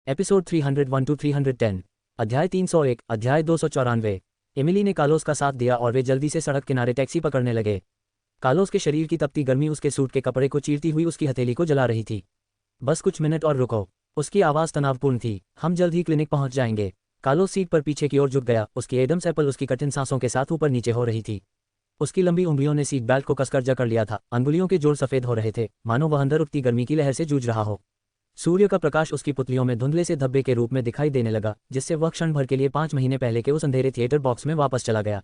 Episode 301 to 310, अध्याय 301, अध्याय 294। Emily ने कार्लोस का साथ दिया और वे जल्दी से सड़क किनारे टैक्सी पकड़ने लगे। कार्लोस के शरीर की तपती गर्मी उसके सूट के कपड़े को चीरती हुई उसकी हथेली को जला रही थी। बस कुछ मिनट और रुको, उसकी आवाज़ तनावपूर्ण थी। हम जल्द ही क्लिनिक पहुंच जाएंगे। कार्लोस सीट पर पीछे की ओर झुक गया। उसकी एडम्स एप्पल उसकी कठिन सांसों के साथ ऊपर नीचे हो रही थी। उसकी लंबी उंगलियों ने सीट बेल्ट को कसकर जकड़ लिया था। अंगुलियों के जोड़ सफ़ेद हो रहे थे, मानो वह अंदर उठती गर्मी की लहर से जूझ रहा हो। सूर्य का प्रकाश उसकी पुतलियों में धुंधले से धब्बे के रूप में दिखाई देने लगा, जिससे वह क्षण भर के लिए 5 महीने पहले के उस अंधेरे थिएटर बॉक्स में वापस चला गया।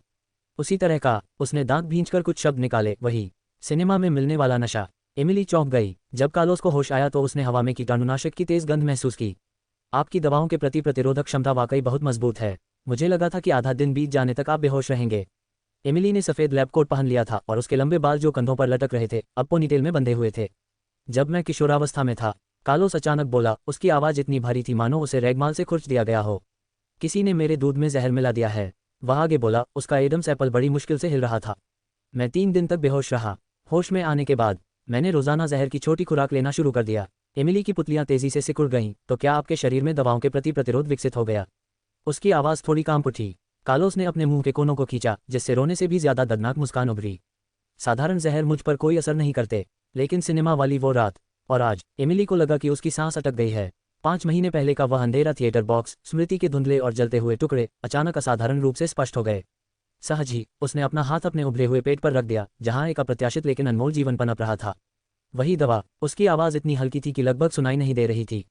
उसी तरह का। उसने दांत भींचकर कुछ शब्द निकाले, वही सिनेमा में मिलने वाला नशा। एमिली चौंक गई। जब कार्लोस को होश आया तो उसने हवा में कीटाणुनाशक की तेज गंध महसूस की। आपकी दवाओं के प्रति प्रतिरोधक क्षमता वाकई बहुत मजबूत है। मुझे लगा था कि आधा दिन बीत जाने तक आप बेहोश रहेंगे। एमिली ने सफ़ेद लैब कोट पहन लिया था और उसके लंबे बाल जो कंधों पर लटक रहे थे अब पोनीटेल में बंधे हुए थे। जब मैं किशोरावस्था में था, कार्लोस अचानक बोला। उसकी आवाज़ इतनी भारी थी मानो उसे रैगमाल से खुर्च दिया गया हो। किसी ने मेरे दूध में जहर मिला दिया है। वह आगे बोला। उसका एडम्स एप्पल बड़ी मुश्किल से हिल रहा था। मैं 3 दिन तक बेहोश रहा। होश में आने के बाद मैंने रोज़ाना जहर की छोटी खुराक लेना शुरू कर दिया। एमिली की पुतलियां तेजी से सिकुड़ गईं। तो क्या आपके शरीर में दवाओं के प्रति प्रतिरोध विकसित हो गया? उसकी आवाज़ थोड़ी कांप उठी। कार्लोस ने अपने मुंह के कोनों को खींचा, जिससे रोने से भी ज्यादा दर्दनाक मुस्कान उभरी। साधारण जहर मुझ पर कोई असर नहीं करते, लेकिन सिनेमा वाली वो रात और आज। एमिली को लगा कि उसकी सांस अटक गई है। 5 महीने पहले का वह अंधेरा थिएटर बॉक्स, स्मृति के धुंधले और जलते हुए टुकड़े अचानक असाधारण रूप से स्पष्ट हो गए। सहज ही उसने अपना हाथ अपने उभरे हुए पेट पर रख दिया, जहां एक अप्रत्याशित लेकिन अनमोल जीवन पनप रहा था। वही दवा। उसकी आवाज़ इतनी हल्की थी कि लगभग सुनाई नहीं दे रही थी।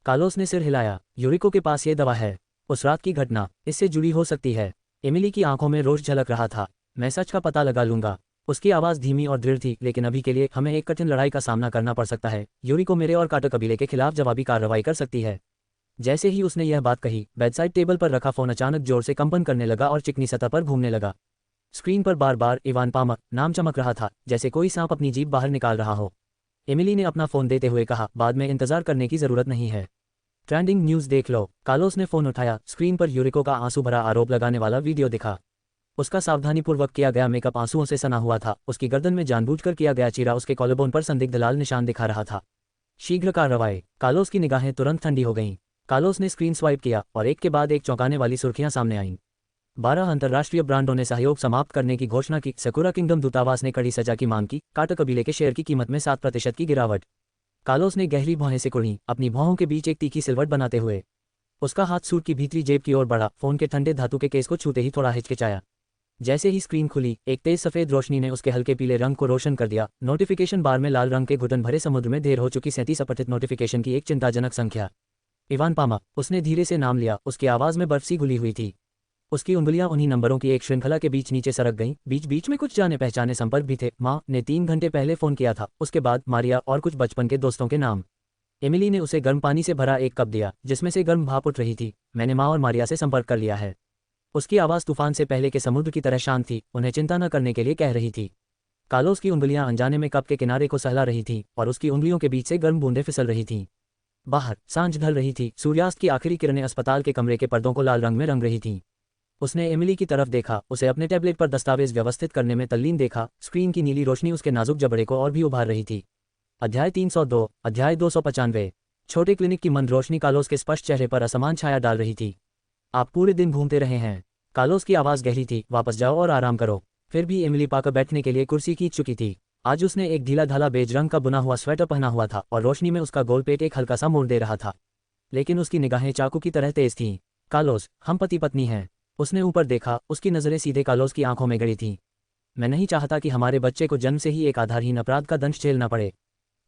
कार्लोस ने सिर हिलाया। यूरिको के पास ये दवा है। उस रात की घटना इससे जुड़ी हो सकती है। एमिली की आंखों में रोष झलक रहा था। मैं सच का पता लगा लूंगा। उसकी आवाज़ धीमी और दृढ़ थी, लेकिन अभी के लिए हमें एक कठिन लड़ाई का सामना करना पड़ सकता है। यूरिको मेरे और कार्टर कबीले के खिलाफ जवाबी कार्रवाई कर सकती है। जैसे ही उसने यह बात कही, बेडसाइड टेबल पर रखा फोन अचानक जोर से कंपन करने लगा और चिकनी सतह पर घूमने लगा। स्क्रीन पर बार बार इवान पामर नाम चमक रहा था, जैसे कोई सांप अपनी जीभ बाहर निकाल रहा हो। एमिली ने अपना फोन देते हुए कहा, बाद में इंतजार करने की जरूरत नहीं है। ट्रेंडिंग न्यूज़ देख लो। कार्लोस ने फोन उठाया। स्क्रीन पर यूरिको का आंसू भरा आरोप लगाने वाला वीडियो दिखा। उसका सावधानीपूर्वक किया गया मेकअप आंसुओं से सना हुआ था। उसकी गर्दन में जानबूझकर किया गया चीरा उसके कॉलरबोन पर संदिग्ध लाल निशान दिखा रहा था। शीघ्र कार्रवाई। कार्लोस की निगाहें तुरंत ठंडी हो गईं। कार्लोस ने स्क्रीन स्वाइप किया और एक के बाद एक चौंकाने वाली सुर्खियां सामने आईं। 12 अंतर्राष्ट्रीय ब्रांडों ने सहयोग समाप्त करने की घोषणा की। सकुरा किंगडम दूतावास ने कड़ी सजा की मांग की। कार्टर कबीले के शेयर की कीमत में 7% की गिरावट। कार्लोस ने गहरी भौहें सिकुड़ी, अपनी भौहों के बीच एक तीखी सिलवट बनाते हुए। उसका हाथ सूट की भीतरी जेब की ओर बढ़ा। फोन के ठंडे धातु के केस को छूते ही थोड़ा हिचकिचाया। जैसे ही स्क्रीन खुली, एक तेज सफेद रोशनी ने उसके हल्के पीले रंग को रोशन कर दिया। नोटिफिकेशन बार में लाल रंग के घुटन भरे समुद्र में देर हो चुकी 37 अपठित नोटिफिकेशन की एक चिंताजनक संख्या। इवान पामा। उसने धीरे से नाम लिया। उसकी आवाज़ में बर्फ सी घुली हुई थी। उसकी उंगलियां उन्हीं नंबरों की एक श्रृंखला के बीच नीचे सरक गईं। बीच बीच में कुछ जाने पहचाने संपर्क भी थे। माँ ने 3 घंटे पहले फ़ोन किया था। उसके बाद मारिया और कुछ बचपन के दोस्तों के नाम। एमिली ने उसे गर्म पानी से भरा एक कप दिया, जिसमें से गर्म भाप उठ रही थी। मैंने माँ और मारिया से संपर्क कर लिया है। उसकी आवाज़ तूफान से पहले के समुद्र की तरह शांत थी, उन्हें चिंता न करने के लिए कह रही थी। कार्लोस की उंगलियां अनजाने में कप के किनारे को सहला रही थीं और उसकी उंगलियों के बीच से गर्म बूंदें फिसल रही थीं। बाहर सांझ ढल रही थी। सूर्यास्त की आखिरी किरणें अस्पताल के कमरे के पर्दों को लाल रंग में रंग रही थीं। उसने एमिली की तरफ देखा, उसे अपने टैबलेट पर दस्तावेज व्यवस्थित करने में तल्लीन देखा। स्क्रीन की नीली रोशनी उसके नाजुक जबड़े को और भी उभार रही थी। अध्याय 302, अध्याय 295। छोटे क्लिनिक की मंद रोशनी कार्लोस के स्पष्ट चेहरे पर असमान छाया डाल रही थी। आप पूरे दिन घूमते रहे हैं। कार्लोस की आवाज़ गहरी थी। वापस जाओ और आराम करो। फिर भी एमिली पाकर बैठने के लिए कुर्सी खींच चुकी थी। आज उसने एक ढीला ढाला बेज रंग का बुना हुआ स्वेटर पहना हुआ था और रोशनी में उसका गोल पेट एक हल्का सा मोड़ दे रहा था, लेकिन उसकी निगाहें चाकू की तरह तेज थीं। कार्लोस, हम पति पत्नी हैं। उसने ऊपर देखा। उसकी नज़रें सीधे कार्लोस की आंखों में गड़ी थीं। मैं नहीं चाहता कि हमारे बच्चे को जन्म से ही एक आधारहीन अपराध का दंश झेलना पड़े।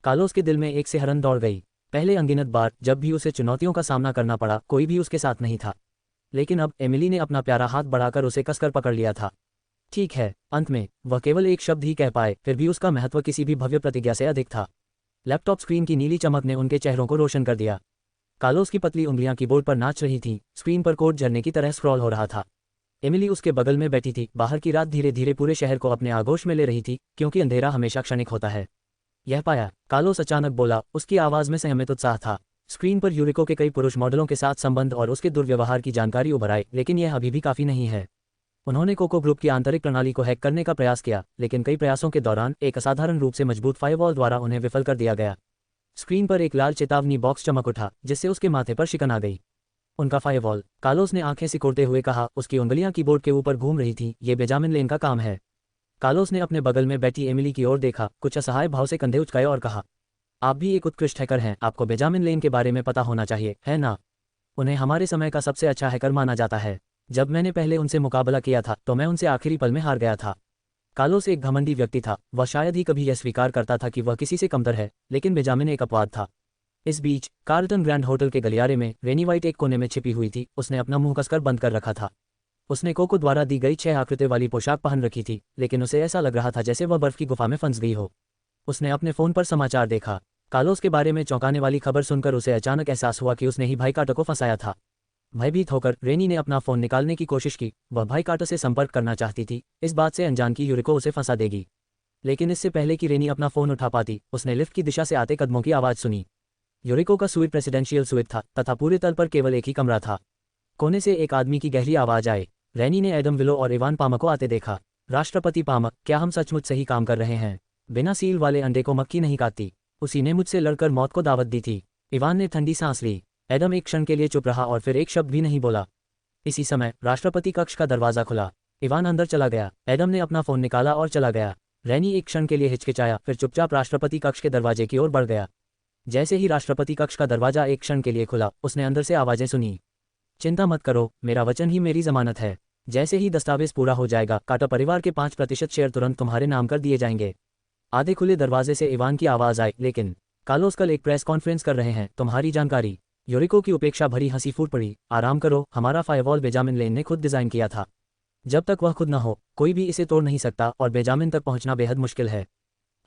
कार्लोस के दिल में एक सिहरन दौड़ गई। पहले अनगिनत बार जब भी उसे चुनौतियों का सामना करना पड़ा, कोई भी उसके साथ नहीं था, लेकिन अब एमिली ने अपना प्यारा हाथ बढ़ाकर उसे कसकर पकड़ लिया था। ठीक है। अंत में वह केवल एक शब्द ही कह पाए, फिर भी उसका महत्व किसी भी भव्य प्रतिज्ञा से अधिक था। लैपटॉप स्क्रीन की नीली चमक ने उनके चेहरों को रोशन कर दिया। कार्लोस की पतली उंगलियां कीबोर्ड पर नाच रही थीं। स्क्रीन पर कोड झरने की तरह स्क्रॉल हो रहा था। एमिली उसके बगल में बैठी थी। बाहर की रात धीरे धीरे पूरे शहर को अपने आगोश में ले रही थी, क्योंकि अंधेरा हमेशा क्षणिक होता है। यह पाया, कार्लोस अचानक बोला। उसकी आवाज़ में संयमित उत्साह था। स्क्रीन पर यूरिको के कई पुरुष मॉडलों के साथ संबंध और उसके दुर्व्यवहार की जानकारी उभर आई, लेकिन यह अभी भी काफ़ी नहीं है। उन्होंने कोको ग्रुप की आंतरिक प्रणाली को हैक करने का प्रयास किया, लेकिन कई प्रयासों के दौरान एक असाधारण रूप से मजबूत फायरवॉल द्वारा उन्हें विफल कर दिया गया। स्क्रीन पर एक लाल चेतावनी बॉक्स चमक उठा, जिससे उसके माथे पर शिकन आ गई। उनका फायरवॉल। कार्लोस ने आंखें सिकोड़ते हुए कहा, उसकी उंगलियां कीबोर्ड के ऊपर घूम रही थीं। ये बेंजामिन लेन का काम है। कार्लोस ने अपने बगल में बैठी एमिली की ओर देखा, कुछ असहाय भाव से कंधे उचकाए और कहा, आप भी एक उत्कृष्ट हैकर हैं, आपको बेंजामिन लेन के बारे में पता होना चाहिए, है ना? उन्हें हमारे समय का सबसे अच्छा हैकर माना जाता है। जब मैंने पहले उनसे मुकाबला किया था तो मैं उनसे आखिरी पल में हार गया था। कार्लोस एक घमंडी व्यक्ति था, वह शायद ही कभी यह स्वीकार करता था कि वह किसी से कमतर है, लेकिन बेंजामिन एक अपवाद था। इस बीच कार्लटन ग्रैंड होटल के गलियारे में रेनी वाइट एक कोने में छिपी हुई थी। उसने अपना मुंह कसकर बंद कर रखा था। उसने कोको द्वारा दी गई 6 आकृति वाली पोशाक पहन रखी थी, लेकिन उसे ऐसा लग रहा था जैसे वह बर्फ की गुफा में फंस गई हो। उसने अपने फोन पर समाचार देखा। कार्लोस के बारे में चौंकाने वाली खबर सुनकर उसे अचानक एहसास हुआ कि उसने ही भाई कार्टर को फंसाया था। भयभीत होकर रेनी ने अपना फोन निकालने की कोशिश की। वह भाई कार्टर से संपर्क करना चाहती थी, इस बात से अनजान की यूरिको उसे फंसा देगी। लेकिन इससे पहले कि रेनी अपना फोन उठा पाती, उसने लिफ्ट की दिशा से आते कदमों की आवाज़ सुनी। यूरिको का स्वीट प्रेसिडेंशियल स्वीट था तथा पूरे तल पर केवल एक ही कमरा था। कोने से एक आदमी की गहरी आवाज़ आए। रेनी ने एडम विलो और इवान पामक को आते देखा। राष्ट्रपति पामक, क्या हम सचमुच सही काम कर रहे हैं? बिना सील वाले अंडे को मक्खी नहीं काटती। उसी ने मुझसे लड़कर मौत को दावत दी थी। इवान ने ठंडी सांस ली। एडम एक क्षण के लिए चुप रहा और फिर एक शब्द भी नहीं बोला। इसी समय राष्ट्रपति कक्ष का दरवाजा खुला। इवान अंदर चला गया। एडम ने अपना फोन निकाला और चला गया। रेनी एक क्षण के लिए हिचकिचाया, फिर चुपचाप राष्ट्रपति कक्ष के दरवाजे की ओर बढ़ गया। जैसे ही राष्ट्रपति कक्ष का दरवाजा एक क्षण के लिए खुला, उसने अंदर से आवाजें सुनी। चिंता मत करो, मेरा वचन ही मेरी जमानत है। जैसे ही दस्तावेज पूरा हो जाएगा, कार्टर परिवार के 5% शेयर तुरंत तुम्हारे नाम कर दिए जाएंगे। आधे खुले दरवाजे से इवान की आवाज आई, लेकिन कार्लोस कल एक प्रेस कॉन्फ्रेंस कर रहे हैं, तुम्हारी जानकारी। यूरिको की उपेक्षा भरी हंसी फूट पड़ी। आराम करो, हमारा फायरवॉल बेंजामिन लेन ने खुद डिजाइन किया था। जब तक वह खुद न हो, कोई भी इसे तोड़ नहीं सकता और बेंजामिन तक पहुंचना बेहद मुश्किल है।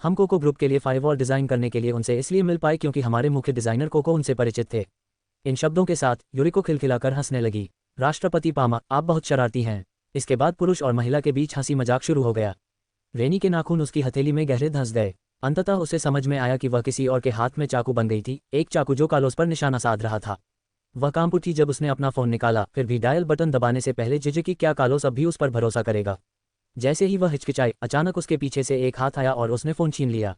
हम कोको ग्रुप के लिए फायरवॉल डिजाइन करने के लिए उनसे इसलिए मिल पाए क्योंकि हमारे मुख्य डिजाइनर कोको उनसे परिचित थे। इन शब्दों के साथ यूरिको खिलखिलाकर हंसने लगी। राष्ट्रपति पामा, आप बहुत शरारती हैं। इसके बाद पुरुष और महिला के बीच हंसी मजाक शुरू हो गया। रेनी के नाखून उसकी हथेली में गहरे धंस गए। अंततः उसे समझ में आया कि वह किसी और के हाथ में चाकू बन गई थी, एक चाकू जो कार्लोस पर निशाना साध रहा था। वह कांप उठी जब उसने अपना फोन निकाला, फिर भी डायल बटन दबाने से पहले झिझकी, क्या कार्लोस अब भी उस पर भरोसा करेगा? जैसे ही वह हिचकिचाई, अचानक उसके पीछे से एक हाथ आया और उसने फोन छीन लिया।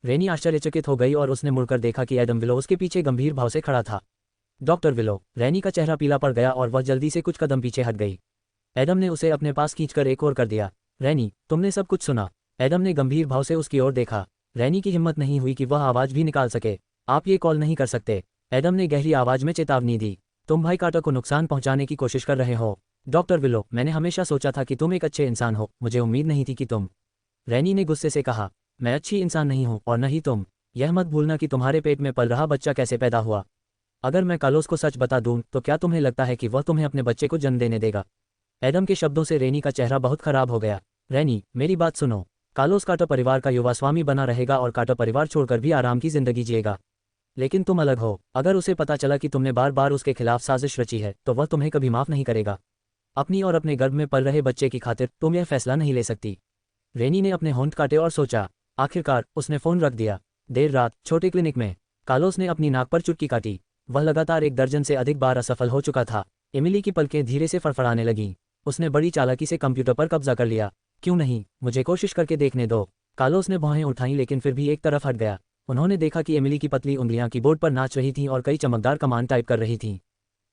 रेनी आश्चर्यचकित हो गई और उसने मुड़कर देखा कि एडम विलो उसके पीछे गंभीर भाव से खड़ा था। Doctor willow. रेनी का चेहरा पीला पड़ गया और वह जल्दी से कुछ कदम पीछे हट गई। एडम ने उसे अपने पास खींचकर एक और कर दिया। रेनी, तुमने सब कुछ सुना? एडम ने गंभीर भाव से उसकी ओर देखा। रेनी की हिम्मत नहीं हुई कि वह आवाज भी निकाल सके। आप ये कॉल नहीं कर सकते। एडम ने गहरी आवाज में चेतावनी दी। तुम भाई कार्टर को नुकसान पहुंचाने की कोशिश कर रहे हो। डॉक्टर विलो, मैंने हमेशा सोचा था कि तुम एक अच्छे इंसान हो, मुझे उम्मीद नहीं थी कि तुम। रेनी ने गुस्से से कहा, मैं अच्छी इंसान नहीं हूं और न ही तुम। यह मत भूलना कि तुम्हारे पेट में पल रहा बच्चा कैसे पैदा हुआ। अगर मैं कार्लोस को सच बता दूं तो क्या तुम्हें लगता है कि वह तुम्हें अपने बच्चे को जन्म देने देगा? एडम के शब्दों से रेनी का चेहरा बहुत खराब हो गया। रेनी, मेरी बात सुनो। कार्लोस कार्टर परिवार का युवा स्वामी बना रहेगा और कार्टर परिवार छोड़कर भी आराम की जिंदगी जिएगा। लेकिन तुम अलग हो। अगर उसे पता चला कि तुमने बार बार उसके खिलाफ साजिश रची है तो वह तुम्हें कभी माफ नहीं करेगा। अपनी और अपने गर्भ में पल रहे बच्चे की खातिर तुम यह फैसला नहीं ले सकती। रेनी ने अपने होंठ काटे और सोचा। आखिरकार उसने फोन रख दिया। देर रात छोटे क्लिनिक में कार्लोस ने अपनी नाक पर चुटकी काटी। वह लगातार 1 दर्जन से अधिक बार असफल हो चुका था। एमिली की पलकें धीरे से फड़फड़ाने लगीं। उसने बड़ी चालाकी से कंप्यूटर पर कब्जा कर लिया। क्यों नहीं, मुझे कोशिश करके देखने दो। कार्लोस ने भौहें उठाई लेकिन फिर भी एक तरफ हट गया। उन्होंने देखा कि एमिली की पतली उंगलियां कीबोर्ड पर नाच रही थीं और कई चमकदार कमांड टाइप कर रही थीं।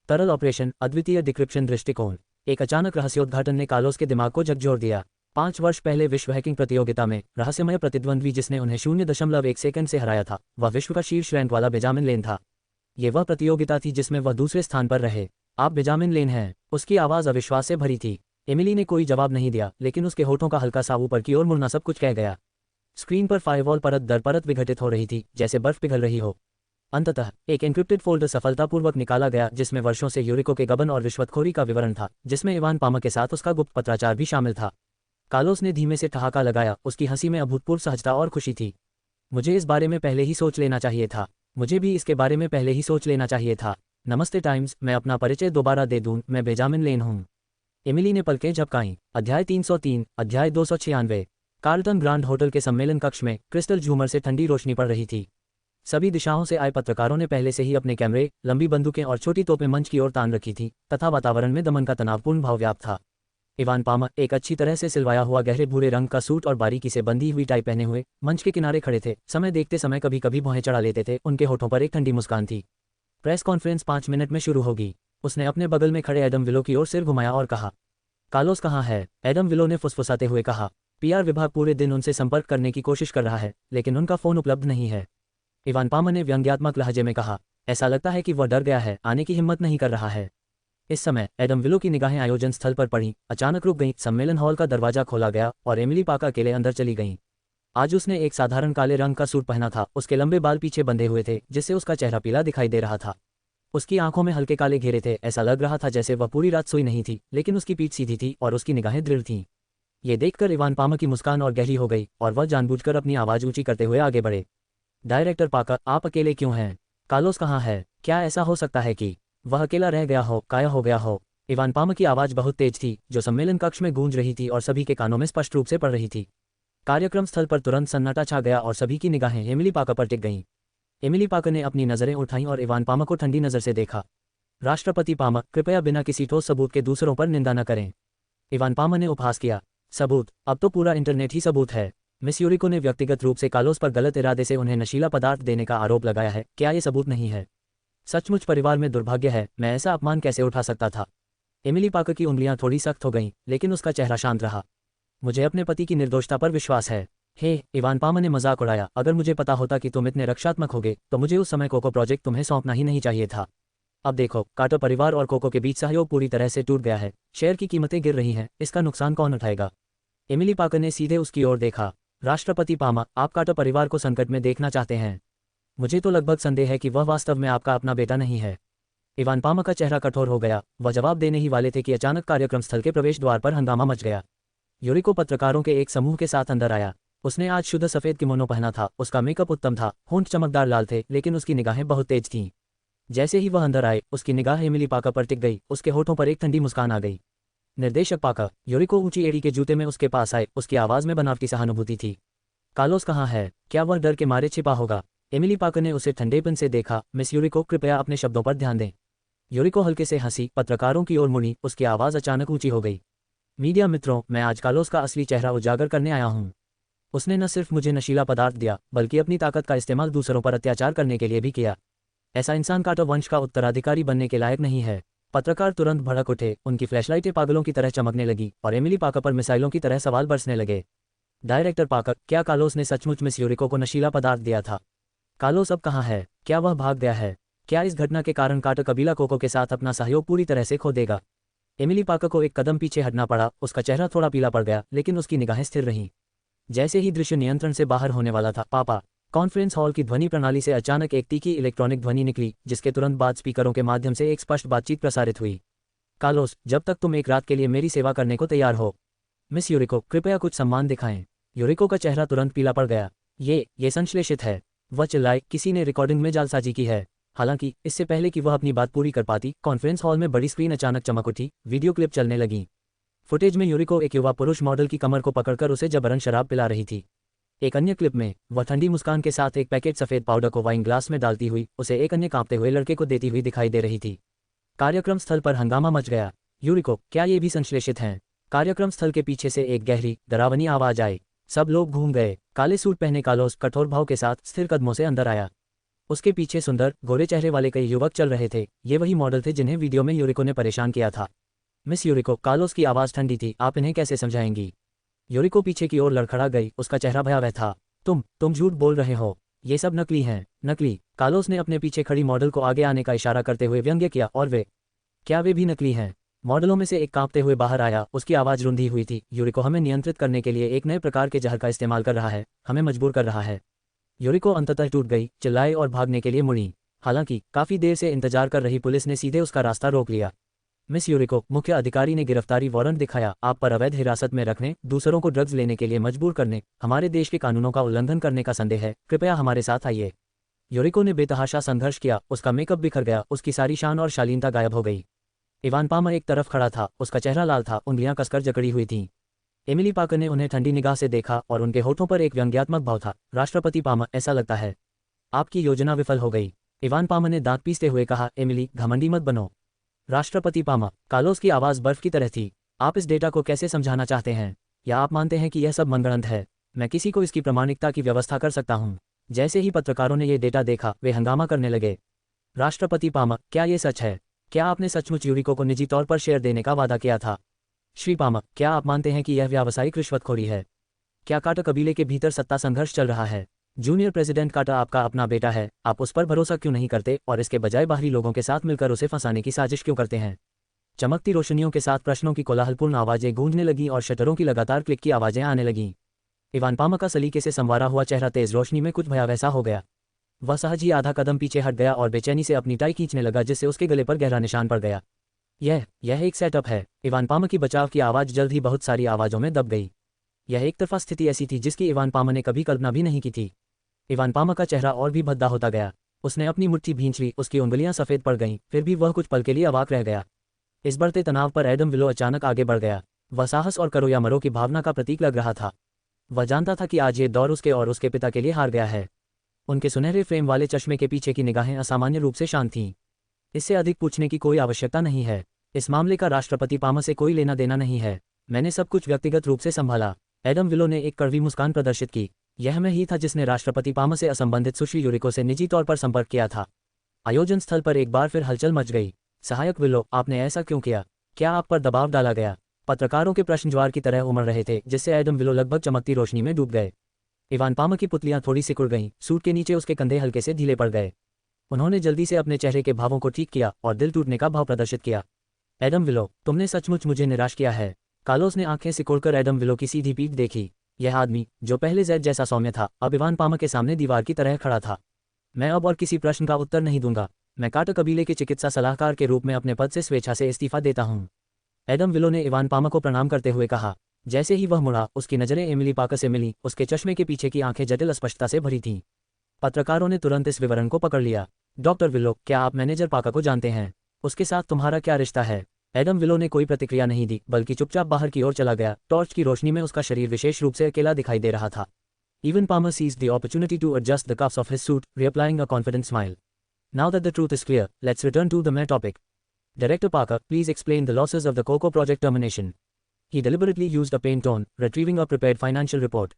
तरल ऑपरेशन, अद्वितीय डिक्रिप्शन दृष्टिकोण। एक अचानक रहस्योद्घाटन ने कार्लोस के दिमाग को झकझोर दिया। 5 वर्ष पहले विश्व हैकिंग प्रतियोगिता में रहस्यमय प्रतिद्वंद्वी जिसने उन्हें 0.1 सेकंड से हराया था, वह विश्व का शीर्ष रैंक वाला बेंजामिन लेन था। ये वह प्रतियोगिता थी जिसमें वह दूसरे स्थान पर रहे। आप बेंजामिन लेन हैं? उसकी आवाज़ अविश्वास से भरी थी। एमिली ने कोई जवाब नहीं दिया, लेकिन उसके होठों का हल्का सा ऊपर की ओर मुड़ना सब कुछ कह गया। स्क्रीन पर फायरवॉल परत दर परत विघटित हो रही थी, जैसे बर्फ पिघल रही हो। अंततः एक एन्क्रिप्टेड फोल्डर सफलतापूर्वक निकाला गया जिसमें वर्षों से यूरिको के गबन और रिश्वतखोरी का विवरण था, जिसमें इवान पामक के साथ उसका गुप्त पत्राचार भी शामिल था। कार्लोस ने धीमे से ठहाका लगाया। उसकी हंसी में अभूतपूर्व सहजता और खुशी थी। मुझे इस बारे में पहले ही सोच लेना चाहिए था। मुझे भी इसके बारे में पहले ही सोच लेना चाहिए था। नमस्ते टाइम्स, मैं अपना परिचय दोबारा दे दूं, मैं बेंजामिन लेन हूं। एमिली ने पलकें झपकाईं। अध्याय 303, अध्याय 296। कार्लटन ग्रांड होटल के सम्मेलन कक्ष में क्रिस्टल झूमर से ठंडी रोशनी पड़ रही थी। सभी दिशाओं से आए पत्रकारों ने पहले से ही अपने कैमरे, लंबी बंदूकें और छोटी तोपें मंच की ओर तान रखी थी तथा वातावरण में दमन का तनावपूर्ण भाव व्याप्त था। इवान पामर एक अच्छी तरह से सिलवाया हुआ गहरे भूरे रंग का सूट और बारीकी से बंधी हुई टाई पहने हुए मंच के किनारे खड़े थे। समय देखते समय कभी कभी भौहें चढ़ा लेते थे। उनके होठों पर एक ठंडी मुस्कान थी। प्रेस कॉन्फ्रेंस 5 मिनट में शुरू होगी। उसने अपने बगल में खड़े एडम विलो की ओर सिर घुमाया और कहा, कार्लोस कहाँ है? एडम विलो ने फुसफुसाते हुए कहा, पीआर विभाग पूरे दिन उनसे संपर्क करने की कोशिश कर रहा है, लेकिन उनका फोन उपलब्ध नहीं है। इवान पामर ने व्यंग्यात्मक लहजे में कहा, ऐसा लगता है कि वह डर गया है, आने की हिम्मत नहीं कर रहा है। इस समय एडम विलो की निगाहें आयोजन स्थल पर पड़ी। अचानक रुक गईं। सम्मेलन हॉल का दरवाजा खोला गया और एमिली पाका अकेले अंदर चली गईं। आज उसने एक साधारण काले रंग का सूट पहना था। उसके लंबे बाल पीछे बंधे हुए थे, जिससे उसका चेहरा पीला दिखाई दे रहा था। उसकी आंखों में हल्के काले घेरे थे। ऐसा लग रहा था जैसे वह पूरी रात सोई नहीं थी, लेकिन उसकी पीठ सीधी थी और उसकी निगाहें दृढ़ थीं। ये देखकर इवान पामर की मुस्कान और गहरी हो गई और वह जानबूझकर अपनी आवाज ऊंची करते हुए आगे बढ़े। डायरेक्टर पाकर, आप अकेले क्यों हैं? कार्लोस कहाँ है? क्या ऐसा हो सकता है कि वह अकेला रह गया हो, काया हो गया हो? इवान पामर की आवाज बहुत तेज थी, जो सम्मेलन कक्ष में गूंज रही थी और सभी के कानों में स्पष्ट रूप से पड़ रही थी। कार्यक्रम स्थल पर तुरंत सन्नाटा छा गया और सभी की निगाहें एमिली पाकर पर टिक गईं। एमिली पाकर ने अपनी नजरें उठाईं और इवान पामर को ठंडी नजर से देखा। राष्ट्रपति पामर, कृपया बिना किसी ठोस सबूत के दूसरों पर निंदा न करें। इवान पामर ने उपहास किया, सबूत? अब तो पूरा इंटरनेट ही सबूत है। मिस यूरिको ने व्यक्तिगत रूप से कार्लोस पर गलत इरादे से उन्हें नशीला पदार्थ देने का आरोप लगाया है। क्या ये सबूत नहीं है? सचमुच परिवार में दुर्भाग्य है। मैं ऐसा अपमान कैसे उठा सकता था? एमिली पाकर की उंगलियां थोड़ी सख्त हो गईं, लेकिन उसका चेहरा शांत रहा। मुझे अपने पति की निर्दोषता पर विश्वास है। हे, इवान पामर ने मजाक उड़ाया, अगर मुझे पता होता कि तुम इतने रक्षात्मक होगे तो मुझे उस समय कोको प्रोजेक्ट तुम्हें सौंपना ही नहीं चाहिए था। अब देखो, कार्टर परिवार और कोको के बीच सहयोग पूरी तरह से टूट गया है। शेयर की कीमतें गिर रही हैं, इसका नुकसान कौन उठाएगा? एमिली पाकर ने सीधे उसकी ओर देखा। राष्ट्रपति पामर, आप कार्टर परिवार को संकट में देखना चाहते हैं। मुझे तो लगभग संदेह है कि वह वास्तव में आपका अपना बेटा नहीं है। इवान पामर का चेहरा कठोर हो गया। वह जवाब देने ही वाले थे कि अचानक कार्यक्रम स्थल के प्रवेश द्वार पर हंगामा मच गया। यूरिको पत्रकारों के एक समूह के साथ अंदर आया। उसने आज शुद्ध सफेद किमोनो पहना था। उसका मेकअप उत्तम था, होंठ चमकदार लाल थे, लेकिन उसकी निगाहें बहुत तेज थीं। जैसे ही वह अंदर आए, उसकी निगाह एमिली पाकर पर टिक गई। उसके होठों पर एक ठंडी मुस्कान आ गई। निर्देशक पाकर। यूरिको ऊंची एड़ी के जूते में उसके पास आए। उसकी आवाज में बनावटी सहानुभूति थी। कार्लोस कहाँ है? क्या वह डर के मारे छिपा होगा? एमिली पाकर ने उसे ठंडेपन से देखा। मिस यूरिको, कृपया अपने शब्दों पर ध्यान दें। यूरिको हल्के से हंसी, पत्रकारों की ओर मुड़ी। उसकी आवाज अचानक ऊंची हो गई। मीडिया मित्रों, मैं आज कार्लोस का असली चेहरा उजागर करने आया हूं। उसने न सिर्फ मुझे नशीला पदार्थ दिया, बल्कि अपनी ताकत का इस्तेमाल दूसरों पर अत्याचार करने के लिए भी किया। ऐसा इंसान कार्टर वंश का उत्तराधिकारी बनने के लायक नहीं है। पत्रकार तुरंत भड़क उठे। उनकी फ्लैशलाइटें पागलों की तरह चमकने लगी और एमिली पाकर पर मिसाइलों की तरह सवाल बरसने लगे। डायरेक्टर पाकर, क्या कार्लोस ने सचमुच मिस यूरिको को नशीला पदार्थ दिया था? कार्लोस अब कहाँ है? क्या वह भाग गया है? क्या इस घटना के कारण कार्टर कबीला कोको के साथ अपना सहयोग पूरी तरह से खो देगा? एमिली पाकर को एक कदम पीछे हटना पड़ा। उसका चेहरा थोड़ा पीला पड़ गया, लेकिन उसकी निगाहें स्थिर रहीं। जैसे ही दृश्य नियंत्रण से बाहर होने वाला था, पापा। कॉन्फ्रेंस हॉल की ध्वनि प्रणाली से अचानक एक तीखी इलेक्ट्रॉनिक ध्वनि निकली, जिसके तुरंत बाद स्पीकरों के माध्यम से एक स्पष्ट बातचीत प्रसारित हुई। कार्लोस, जब तक तुम एक रात के लिए मेरी सेवा करने को तैयार हो। मिस यूरिको, कृपया कुछ सम्मान दिखाएं। यूरिको का चेहरा तुरंत पीला पड़ गया। ये संश्लेषित है। वह चिल्लाई, किसी ने रिकॉर्डिंग में जालसाजी की है। हालांकि इससे पहले कि वह अपनी बात पूरी कर पाती, कॉन्फ्रेंस हॉल में बड़ी स्क्रीन अचानक चमक उठी। वीडियो क्लिप चलने लगी। फुटेज में यूरिको एक युवा पुरुष मॉडल की कमर को पकड़कर उसे जबरन शराब पिला रही थी। एक अन्य क्लिप में वह ठंडी मुस्कान के साथ एक पैकेट सफेद पाउडर को वाइन ग्लास में डालती हुई उसे एक अन्य कांपते हुए लड़के को देती हुई दिखाई दे रही थी। कार्यक्रम स्थल पर हंगामा मच गया। यूरिको, क्या ये भी संश्लेषित हैं? कार्यक्रम स्थल के पीछे से एक गहरी, डरावनी आवाज आई। सब लोग घूम गए। काले सूट पहने कार्लोस कठोर भाव के साथ स्थिर कदमों से अंदर आया। उसके पीछे सुंदर, गोरे चेहरे वाले कई युवक चल रहे थे। ये वही मॉडल थे जिन्हें वीडियो में यूरिको ने परेशान किया था। मिस यूरिको, कार्लोस की आवाज ठंडी थी, आप इन्हें कैसे समझाएंगी? यूरिको पीछे की ओर लड़खड़ा गई। उसका चेहरा भयावह था। तुम झूठ बोल रहे हो। ये सब नकली हैं। नकली? कार्लोस ने अपने पीछे खड़ी मॉडल को आगे आने का इशारा करते हुए व्यंग्य किया। और वे? क्या वे भी नकली हैं? मॉडलों में से एक कांपते हुए बाहर आया। उसकी आवाज रुंधी हुई थी। यूरिको हमें नियंत्रित करने के लिए एक नए प्रकार के जहर का इस्तेमाल कर रहा है। हमें मजबूर कर रहा है। यूरिको अंततः टूट गई, चिल्लाए और भागने के लिए मुड़ी। हालांकि काफी देर से इंतजार कर रही पुलिस ने सीधे उसका रास्ता रोक लिया। मिस यूरिको, मुख्य अधिकारी ने गिरफ्तारी वारंट दिखाया। आप पर अवैध हिरासत में रखने, दूसरों को ड्रग्स लेने के लिए मजबूर करने, हमारे देश के कानूनों का उल्लंघन करने का संदेह है। कृपया हमारे साथ आइए। यूरिको ने बेतहाशा संघर्ष किया। उसका मेकअप बिखर गया। उसकी सारी शान और शालीनता गायब हो गई। इवान पामर एक तरफ खड़ा था। उसका चेहरा लाल था, उंगलियां कसकर जकड़ी हुई थीं। एमिली पाकर ने उन्हें ठंडी निगाह से देखा और उनके होठों पर एक व्यंग्यात्मक भाव था। राष्ट्रपति पामर, ऐसा लगता है आपकी योजना विफल हो गई। इवान पामर ने दांत पीसते हुए कहा, एमिली, घमंडी मत बनो। राष्ट्रपति पामर। कार्लोस की आवाज बर्फ की तरह थी। आप इस डेटा को कैसे समझाना चाहते हैं, या आप मानते हैं कि यह सब मनगढ़ंत है? मैं किसी को इसकी प्रामाणिकता की व्यवस्था कर सकता हूँ। जैसे ही पत्रकारों ने ये डेटा देखा, वे हंगामा करने लगे। राष्ट्रपति पामा, क्या ये सच है? क्या आपने सचमुच यूरिको को निजी तौर पर शेयर देने का वादा किया था? श्री पामा, क्या आप मानते हैं कि यह व्यावसायिक रिश्वतखोरी है? क्या कार्टर कबीले के भीतर सत्ता संघर्ष चल रहा है? जूनियर प्रेसिडेंट कार्टर आपका अपना बेटा है, आप उस पर भरोसा क्यों नहीं करते और इसके बजाय बाहरी लोगों के साथ मिलकर उसे फंसाने की साजिश क्यों करते हैं? चमकती रोशनियों के साथ प्रश्नों की कोलाहलपूर्ण आवाजें गूंजने लगीं और शटरों की लगातार क्लिक की आवाजें आने लगीं। इवान पामा का सलीके से संवारा हुआ चेहरा तेज रोशनी में कुछ भयावह सा हो गया। वह सहज ही आधा कदम पीछे हट गया और बेचैनी से अपनी टाई खींचने लगा, जिससे उसके गले पर गहरा निशान पड़ गया। यह एक सेटअप है। इवान पामा की बचाव की आवाज़ जल्द ही बहुत सारी आवाज़ों में दब गई। यह एक तरफा स्थिति ऐसी थी जिसकी इवान पामा ने कभी कल्पना भी नहीं की थी। इवान पामा का चेहरा और भी भद्दा होता गया। उसने अपनी मुट्ठी भींच ली, उसकी उंगलियां सफ़ेद पड़ गईं, फिर भी वह कुछ पल के लिए अवाक रह गया। इस बढ़ते तनाव पर एडम विलो अचानक आगे बढ़ गया। वह साहस और करो या मरो की भावना का प्रतीक लग रहा था। वह जानता था कि आज ये दौर उसके और उसके पिता के लिए हार गया है। उनके सुनहरे फ्रेम वाले चश्मे के पीछे की निगाहें असामान्य रूप से शांत थीं। इससे अधिक पूछने की कोई आवश्यकता नहीं है। इस मामले का राष्ट्रपति पामा से कोई लेना देना नहीं है। मैंने सब कुछ व्यक्तिगत रूप से संभाला। एडम विलो ने एक कड़वी मुस्कान प्रदर्शित की। यह मैं ही था जिसने राष्ट्रपति पामा से असंबंधित सुश्री यूरिको से निजी तौर पर संपर्क किया था। आयोजन स्थल पर एक बार फिर हलचल मच गई। सहायक विलो, आपने ऐसा क्यों किया? क्या आप पर दबाव डाला गया? पत्रकारों के प्रश्न ज्वार की तरह उमड़ रहे थे, जिससे एडम विलो लगभग चमकती रोशनी में डूब गए। इवान पामा की पुतलियां थोड़ी सिकुड़ गईं, सूट के नीचे उसके कंधे हल्के से ढीले पड़ गए। उन्होंने जल्दी से अपने चेहरे के भावों को ठीक किया और दिल टूटने का भाव प्रदर्शित किया। एडम विलो, तुमने सचमुच मुझे निराश किया है। कार्लोस ने आंखें सिकोड़कर एडम विलो की सीधी पीठ देखी। यह आदमी, जो पहले जैद जैसा सौम्य था, अब इवान पामा के सामने दीवार की तरह खड़ा था। मैं अब और किसी प्रश्न का उत्तर नहीं दूंगा। मैं कार्टर कबीले के चिकित्सा सलाहकार के रूप में अपने पद से स्वेच्छा से इस्तीफा देता हूं। एडम विलो ने इवान पामा को प्रणाम करते हुए कहा। जैसे ही वह मुड़ा, उसकी नज़रें एमिली पाकर से मिली। उसके चश्मे के पीछे की आंखें जटिल अस्पष्टता से भरी थीं। पत्रकारों ने तुरंत इस विवरण को पकड़ लिया। डॉक्टर विलो, क्या आप मैनेजर पाका को जानते हैं? उसके साथ तुम्हारा क्या रिश्ता है? एडम विलो ने कोई प्रतिक्रिया नहीं दी, बल्कि चुपचाप बाहर की ओर चला गया। टॉर्च की रोशनी में उसका शरीर विशेष रूप से अकेला दिखाई दे रहा था। Even Palmer seized the opportunity to adjust the cuffs of his suit, reapplying a confident smile. Now that the truth is clear, let's return to the main topic. Director Parker, please explain the losses of the Coco project termination. He deliberately used a pained tone, retrieving a prepared financial report.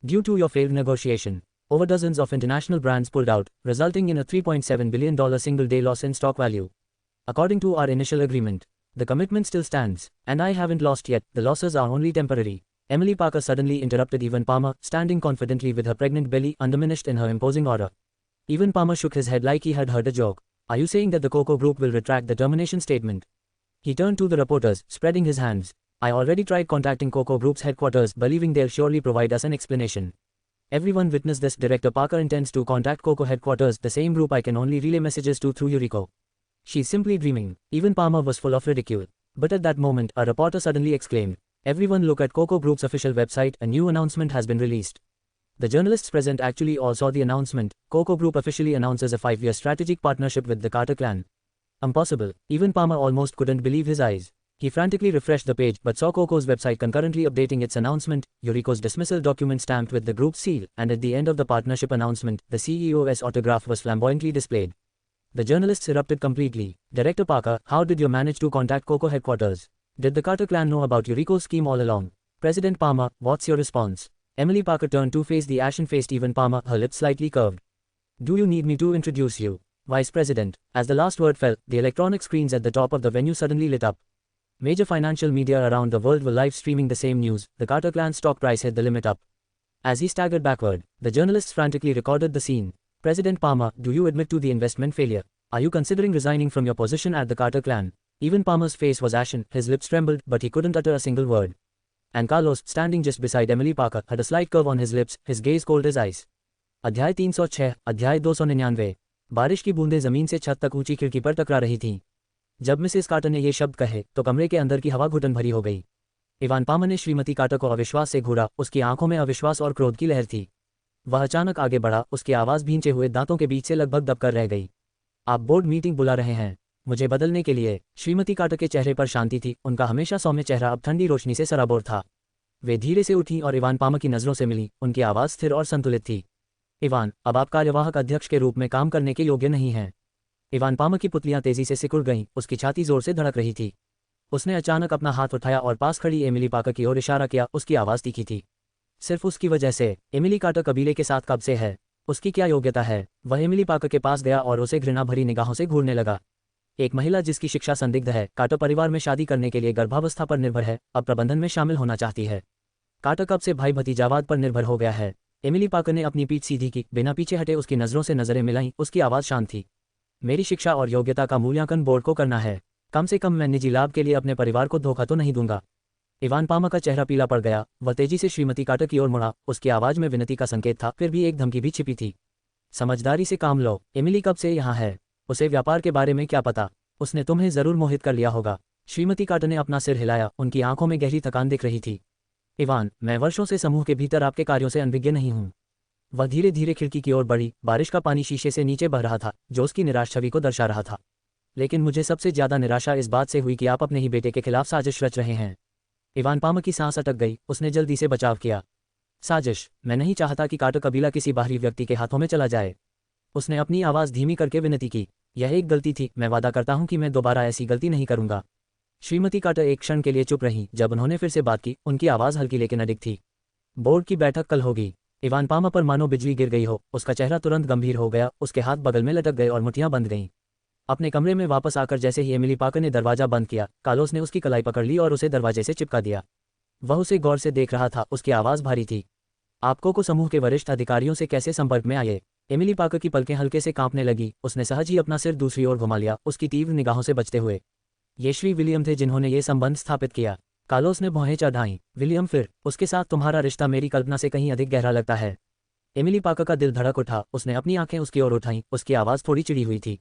Due to your failed negotiation, over dozens of international brands pulled out, resulting in a $3.7 billion single-day loss in stock value. According to our initial agreement, the commitment still stands, and I haven't lost yet. The losses are only temporary. Emily Parker suddenly interrupted Evan Palmer, standing confidently with her pregnant belly undiminished in her imposing aura. Evan Palmer shook his head like he had heard a joke. Are you saying that the Coco Group will retract the termination statement? He turned to the reporters, spreading his hands. I already tried contacting Coco Group's headquarters, believing they'll surely provide us an explanation. Everyone witnessed this. Director Parker intends to contact Coco headquarters, the same group I can only relay messages to through Yuriko. She's simply dreaming. Evan Palmer was full of ridicule. But at that moment, a reporter suddenly exclaimed, "Everyone look at Coco Group's official website, a new announcement has been released." The journalists present actually all saw the announcement. Coco Group officially announces a 5-year strategic partnership with the Carter clan. Impossible. Evan Palmer almost couldn't believe his eyes. He frantically refreshed the page but saw Coco's website concurrently updating its announcement, Yuriko's dismissal document stamped with the group's seal, and at the end of the partnership announcement, the CEO's autograph was flamboyantly displayed. The journalists erupted completely. Director Parker, how did you manage to contact Coco headquarters? Did the Carter clan know about Yuriko's scheme all along? President Palmer, what's your response? Emily Parker turned to face the ashen-faced Evan Palmer, her lips slightly curved. Do you need me to introduce you? Vice President. As the last word fell, the electronic screens at the top of the venue suddenly lit up. Major financial media around the world were live streaming the same news. The Carter clan stock price hit the limit up. As he staggered backward, the journalists frantically recorded the scene. President Palmer, do you admit to the investment failure? Are you considering resigning from your position at the Carter clan? Evan Palmer's face was ashen, his lips trembled, but he couldn't utter a single word. And Carlos, standing just beside Emily Parker, had a slight curve on his lips, his gaze cold as ice. अध्याय 306, अध्याय 299। बारिश की बूंदें जमीन से छत तक ऊंची खिड़की पर टकरा रही थीं। जब मिसेस कार्टर ने ये शब्द कहे, तो कमरे के अंदर की हवा घुटन भरी हो गई। इवान पामर ने श्रीमती कार्टर को अविश्वास से घूरा, उसकी आंखों में अविश्वास और क्रोध की लहर थी। वह अचानक आगे बढ़ा, उसकी आवाज़ भींचे हुए दांतों के बीच से लगभग दबकर रह गई। आप बोर्ड मीटिंग बुला रहे हैं मुझे बदलने के लिए? श्रीमती कार्टर के चेहरे पर शांति थी, उनका हमेशा सौम्य चेहरा अब ठंडी रोशनी से सराबोर था। वे धीरे से उठी और इवान पामर की नज़रों से मिली, उनकी आवाज़ स्थिर और संतुलित थी। इवान, अब आप कार्यवाहक अध्यक्ष के रूप में काम करने के योग्य नहीं हैं। इवान पामर की पुतलियां तेजी से सिकुड़ गईं, उसकी छाती जोर से धड़क रही थी। उसने अचानक अपना हाथ उठाया और पास खड़ी एमिली पार्कर की ओर इशारा किया। उसकी आवाज़ तीखी थी। सिर्फ उसकी वजह से। एमिली कार्टर कबीले के साथ कब से है? उसकी क्या योग्यता है? वह एमिली पार्कर के पास गया और उसे घृणा भरी निगाहों से घूरने लगा। एक महिला जिसकी शिक्षा संदिग्ध है, कार्टर परिवार में शादी करने के लिए गर्भावस्था पर निर्भर है, अब प्रबंधन में शामिल होना चाहती है। कार्टर कब से भाई भतीजावाद पर निर्भर हो गया है? एमिली पार्कर ने अपनी पीठ सीधी की, बिना पीछे हटे उसकी नज़रों से नज़रें मिलाईं। उसकी आवाज़ शांत थी। मेरी शिक्षा और योग्यता का मूल्यांकन बोर्ड को करना है। कम से कम मैं निजी लाभ के लिए अपने परिवार को धोखा तो नहीं दूंगा। इवान पामा का चेहरा पीला पड़ गया। वह तेजी से श्रीमती कार्टर की ओर मुड़ा। उसकी आवाज़ में विनती का संकेत था, फिर भी एक धमकी भी छिपी थी। समझदारी से काम लो। एमिली कब से यहाँ है? उसे व्यापार के बारे में क्या पता? उसने तुम्हें जरूर मोहित कर लिया होगा। श्रीमती कार्टर ने अपना सिर हिलाया। उनकी आंखों में गहरी थकान दिख रही थी। इवान, मैं वर्षों से समूह के भीतर आपके कार्यों से अनभिज्ञ नहीं हूँ। वह धीरे धीरे खिड़की की ओर बढ़ी। बारिश का पानी शीशे से नीचे बह रहा था, जो उसकी निराश छवि को दर्शा रहा था। लेकिन मुझे सबसे ज्यादा निराशा इस बात से हुई कि आप अपने ही बेटे के खिलाफ साजिश रच रहे हैं। इवान पामा की सांस अटक गई। उसने जल्दी से बचाव किया। साजिश? मैं नहीं चाहता कि कार्टर कबीला किसी बाहरी व्यक्ति के हाथों में चला जाए। उसने अपनी आवाज़ धीमी करके विनती की। यह एक गलती थी। मैं वादा करता हूं कि मैं दोबारा ऐसी गलती नहीं करूंगा। श्रीमती कार्टर एक क्षण के लिए चुप रही। जब उन्होंने फिर से बात की, उनकी आवाज़ हल्की लेकिन अडिग थी। बोर्ड की बैठक कल होगी। इवान पामा पर मानो बिजली गिर गई हो। उसका चेहरा तुरंत गंभीर हो गया। उसके हाथ बगल में लटक गए और मुठ्ठियां बंध गईं। अपने कमरे में वापस आकर जैसे ही एमिली पार्कर ने दरवाजा बंद किया, कार्लोस ने उसकी कलाई पकड़ ली और उसे दरवाजे से चिपका दिया। वह उसे गौर से देख रहा था। उसकी आवाज़ भारी थी। आपको को समूह के वरिष्ठ अधिकारियों से कैसे संपर्क में आए? एमिली पार्कर की पलकें हल्के से कांपने लगी। उसने सहज ही अपना सिर दूसरी ओर घुमा लिया, उसकी तीव्र निगाहों से बचते हुए। ये श्री विलियम थे जिन्होंने ये संबंध स्थापित किया। कार्लोस ने भौहें चढ़ाईं। विलियम? फिर उसके साथ तुम्हारा रिश्ता मेरी कल्पना से कहीं अधिक गहरा लगता है। एमिली पार्कर का दिल धड़क उठा। उसने अपनी आंखें उसकी ओर उठाईं। उसकी आवाज़ थोड़ी चिड़ी हुई थी।